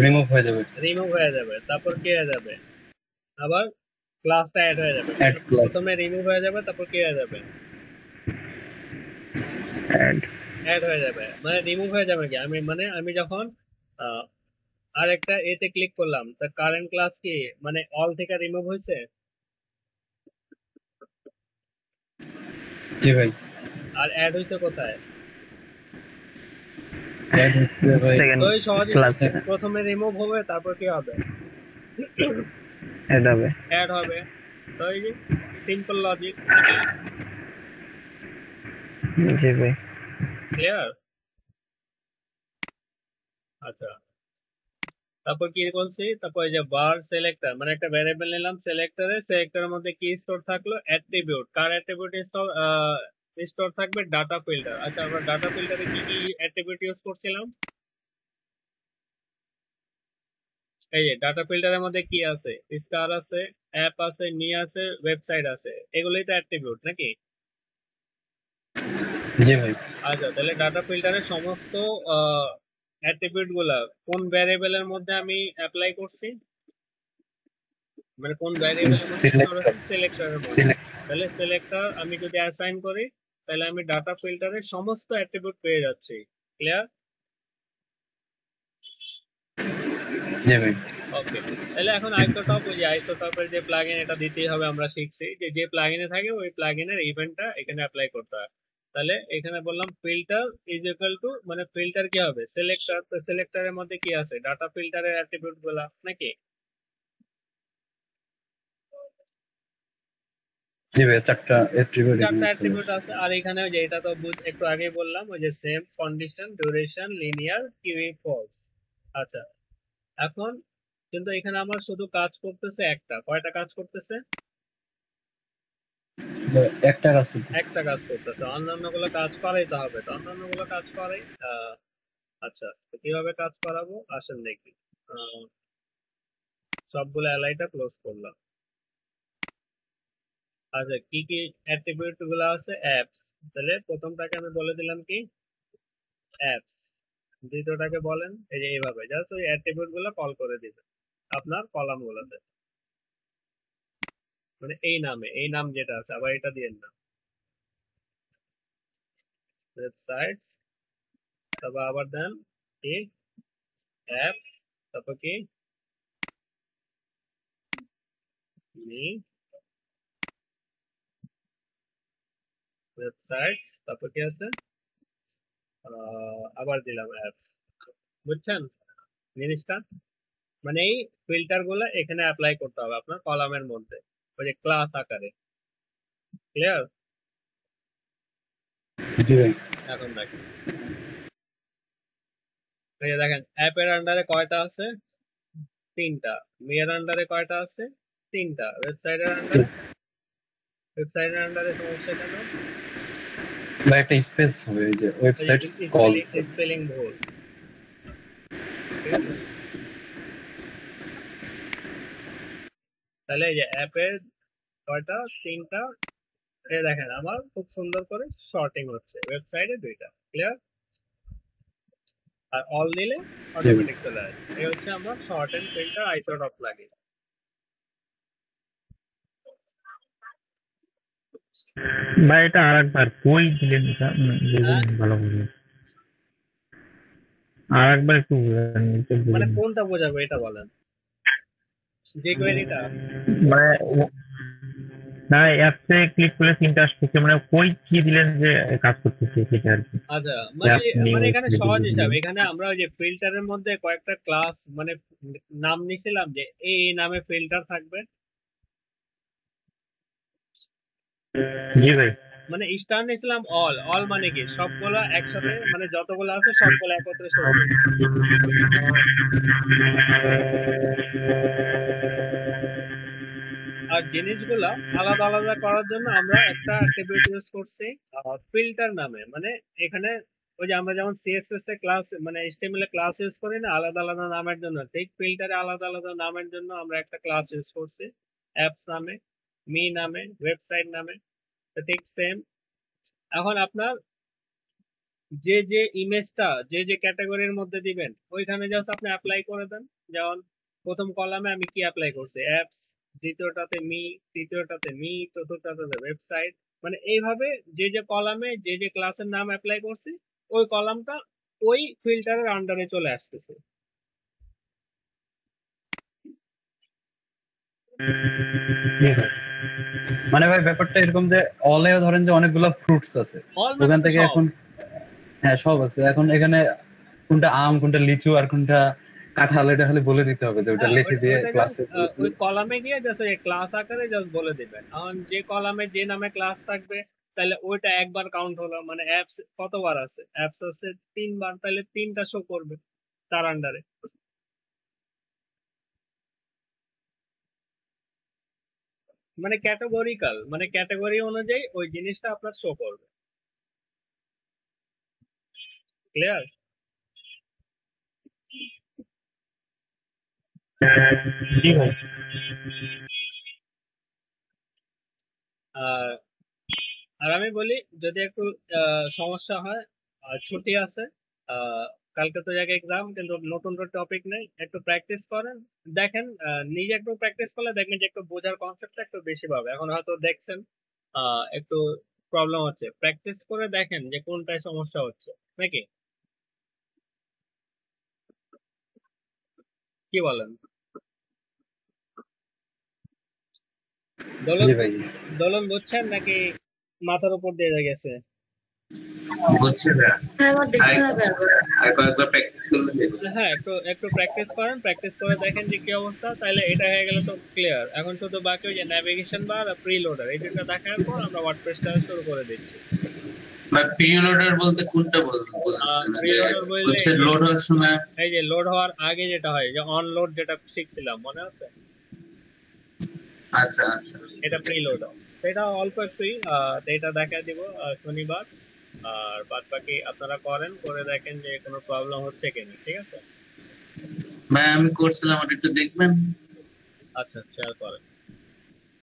রিমুভ হয়ে যাবে। তারপর কি হয়ে যাবে, আবার ক্লাসটা অ্যাড হয়ে যাবে। প্রথমে রিমুভ হয়ে যাবে, তারপর কি হয়ে যাবে, অ্যাড হয়ে যাবে। মানে রিমুভ হয়ে যাবে কি, আমি যখন আরেকটা এতে ক্লিক করলাম, তার কারেন্ট ক্লাস কি মানে অল থেকে রিমুভ হয়েছে? জি ভাই। আর অ্যাড হয়েছে কোথায়? প্রথমে রিমুভ হবে, তারপর কি হবে, অ্যাড হবে। তো এই যে সিম্পল লজিক। জি ভাই, ক্লিয়ার? আচ্ছা, তারপর কি বলছি, তারপর এই যে বার সিলেক্টর, মানে একটা ভ্যারিয়েবল নিলাম সিলেক্টরের মধ্যে কি স্টোর থাকলো, অ্যাট্রিবিউট। কার অ্যাট্রিবিউট স্টোর থাকবে? Data filter. আচ্ছা, আমরা ডাটা ফিল্টারে কি কি অ্যাট্রিবিউট ইউজ করছিলাম? এই যে ডাটা ফিল্টারের মধ্যে কি আছে, স্টার আছে, অ্যাপ আছে, নি আছে, ওয়েবসাইট আছে, এগুলোই তো অ্যাট্রিবিউট নাকি? জি ভাই। আচ্ছা, তাহলে ডাটা ফিল্টারের সমস্ত অ্যাট্রিবিউট গুলা কোন ভ্যারিয়েবলের মধ্যে আমি অ্যাপ্লাই করছি, মানে কোন ভ্যারিয়েবলের মধ্যে স্টোর সিলেক্টর আছে? সিলেক্টরের মধ্যে। সিলেক্ট তাহলে সিলেক্টর আমি যদি অ্যাসাইন করি, তাহলে আমি ডাটা ফিল্টারের সমস্ত অ্যাট্রিবিউট পেয়ে যাচ্ছি। ক্লিয়ার? জি ভাই। ওকে, তাহলে এখন আইসোটপ, ওই যে আইসোটপের যে প্লাগইন, এটা দিতেই হবে। আমরা শিখছি যে যে প্লাগইনে থাকে ওই প্লাগইনের ইভেন্টটা এখানে অ্যাপ্লাই করতে হয়। তাহলে এখানে বললাম ফিল্টার ইজ ইকুয়াল টু, মানে ফিল্টার কি হবে? সিলেক্টর। তো সিলেক্টরের মধ্যে কি আছে? ডাটা ফিল্টারের অ্যাট্রিবিউট গুলা নাকি? জি ভাই, চারটা অ্যাট্রিবিউট চারটা এখানে চলে অ্যাট্রিবিউট আসছে। আছে। আর এখানে ওই যে এটা তো একটু আগেই বললাম, ওই যে সেম, কন্ডিশন, ডিউরেশন, লিনিয়ার, কিউই, ফলস। আচ্ছা, এখন কিন্তু এখানে আমার শুধু কাজ করতেছে একটা। কয়টা কাজ করতেছে? একটা কাজ করতেছে। একটা কাজ করতেছে। অন্যান্য গুলো কাজ করাইতে হবে। তো অন্যান্য গুলো কাজ করাই। আচ্ছা, তো কিভাবে কাজ করাবো আসেন দেখি। আহ, সবগুলো অ্যালাইটা ক্লোজ করলাম। আচ্ছা, কি কি অ্যাট্রিবিউট গুলো আছে? অ্যাপস। তাহলে প্রথমটাকে আমি বলে দিলাম কি? অ্যাপস। দ্বিতীয়টাকে বলেন এই যে এইভাবে, জাস্ট ওই অ্যাট্রিবিউট গুলো কল করে দিবেন আপনার কলাম গুলোতে, মানে এই নামে, এই নাম যেটা আছে, আবার এটা দিয়েন না। ওয়েবসাইটস, তারপর আবার দেন কি? অ্যাপস, তারপর কি? মি, ওয়েবসাইটস, তারপর কি আছে? আবার দিলাম অ্যাপস। বুঝছেন জিনিসটা? মানে এই ফিল্টার গুলো এখানে অ্যাপ্লাই করতে হবে আপনার কলামের মধ্যে, ওই যে ক্লাস আকারে। ক্লিয়ার? জি ভাই। এখন দেখেন, এই যে দেখেন অ্যাপের আন্ডারে কয়টা আছে? তিনটা। মেয়ের আন্ডারে কয়টা আছে? তিনটা। ওয়েবসাইটের আন্ডারে সমস্যা কেন? বা একটা স্পেস হবে, এই যে ওই যে ওয়েবসাইটস কল। স্পেলিং ভুল। ঠিক আছে, তাহলে এই যে অ্যাপের কয়টা? তিনটা। এই দেখেন আমার খুব সুন্দর করে শর্টিং হচ্ছে, ওয়েবসাইটে দুইটা। ক্লিয়ার? আর অল দিলে অটোমেটিক চলে আসবে। এই হচ্ছে আমার শর্ট এন্ড ফিল্টার আইসোটপ লাগে। ভাই এটা আরেকবার কই দিলেন, এটা হ্যাঁ, বুঝুন ভালো করে। আরেকবার একটু বুঝান, একটু মানে বুঝুন। কোনটা বোঝাবো এটা বলেন। যে কোয়েরিটা? মানে না, অ্যাপসে ক্লিক করলে তিনটা আসতেছে, মানে কই কি দিলেন যে কাজ করতেছে সেটা আর কি। আচ্ছা, মানে অ্যাপ নিয়ে মানে এখানে সহজ দিলেন। হিসাব। এখানে আমরা ওই যে ফিল্টারের মধ্যে কয়েকটা ক্লাস, মানে নাম নিছিলাম যে এই নামে ফিল্টার থাকবে। জি ভাই। মানে স্টার নিছিলাম অল। অল মানে কি? সবগুলো একসাথে, মানে যতগুলো আছে সবগুলো একত্রে শো করবে। আর জিনিসগুলা আলাদা আলাদা করার জন্য আমরা একটা অ্যাট্রিবিউট ইউজ করছি ফিল্টার নামে। মানে এখানে ওই যে আমরা যেমন সিএসএস এ ক্লাস, মানে এইচটিএমএল এ ক্লাস ইউজ করি না আলাদা আলাদা নামের জন্য, ঠিক ফিল্টারে আলাদা আলাদা নামের জন্য আমরা একটা ক্লাস ইউজ করছি, অ্যাপস নামে, মি নামে, ওয়েবসাইট নামে। তো ঠিক সেম। এখন আপনার যে যে ইমেজটা যে যে ক্যাটাগরির মধ্যে দিবেন ওইখানে জাস্ট আপনি অ্যাপ্লাই করে দেন। যেমন প্রথম কলামে আমি কি অ্যাপ্লাই করছি? অ্যাপস। দ্বিতীয়টাতে মি, তৃতীয়টাতে মি, চতুর্থটাতে ওয়েবসাইট। মানে এইভাবে যে যে কলামে যে যে ক্লাসের নাম অ্যাপ্লাই করছি ওই কলামটা ওই ফিল্টারের আন্ডারে চলে আসতেছে। জি ভাই। মানে ভাই ব্যাপারটা এরকম যে অলেও ধরেন যে অনেকগুলো ফ্রুটস আছে, অল মানে ওখান তো থেকে সব। এখন হ্যাঁ সব আছে, এখন এখানে কোনটা আম, কোনটা লিচু, আর কোনটা কাঁঠাল, এটা খালি বলে দিতে হবে যে ওটা হ্যাঁ, লিখে দিয়ে ওইটা জাস্ট ক্লাসে। ওই কলামে গিয়ে জাস্ট ওই ক্লাস আকারে জাস্ট বলে দিবেন। এখন যে কলামে যে নামে ক্লাস থাকবে তাহলে ওইটা একবার কাউন্ট হলো। মানে অ্যাপস কতবার আছে? অ্যাপস আছে তিনবার, তাহলে তিনটা শো করবে তার আন্ডারে। মানে ক্যাটাগরিক্যাল, মানে ক্যাটাগরি অনুযায়ী ওই জিনিসটা আপনার শো করবে। ক্লিয়ার? জি ভাই। আর আর আমি বলি যদি একটু সমস্যা হয়, ছুটি আছে, আহ, কালকে তো এক এক্সাম, কিন্তু নতুন করে টপিক নেই, একটু প্র্যাকটিস করেন। দেখেন নিজে একটু প্র্যাকটিস করলে দেখবেন যে একটু বোঝার কনসেপ্টটা একটু বেশি পাবে। এখন হয়তো দেখছেন একটু প্রবলেম হচ্ছে, প্র্যাকটিস করে দেখেন যে কোনটায় সমস্যা হচ্ছে নাকি, কি বলেন? দোলন, জি ভাই। দোলন বুঝছেন নাকি মাথার উপর দিয়ে গেছে? বুঝছে না, হ্যাঁ, আমার দেখতে হবে আবার। আর কয়েকবার প্র্যাকটিস করলে দেখবে। হ্যাঁ, একটু একটু প্র্যাকটিস করেন, প্র্যাকটিস করে দেখেন যে কি অবস্থা, তাহলে এটা হয়ে গেলে তো ক্লিয়ার। এখন শুধু বাকি ওই যে ন্যাভিগেশন বার আর প্রিলোডার, এই দুটো দেখার পর আমরা ওয়ার্ডপ্রেসটা শুরু করে দিচ্ছি। বা প্রিলোডার বলতে কোনটা বলছেন? প্রিলোডার বললে ওয়েবসাইট লোড হওয়ার সময়, এই যে লোড হওয়ার আগে যেটা হয়, যে অনলোড যেটা শিখছিলাম মনে আছে, আচ্ছা আচ্ছা, এটা প্রিলোডার। এটা অল্প একটুই, এটা দেখা দিব শনিবার। আর বাদ বাকি আপনারা করেন, করে দেখেন যে কোনো প্রবলেম হচ্ছে কিনা, ঠিক আছে? ভাই আমি করছিলাম, আর একটু দেখবেন। আচ্ছা, শেয়ার করেন।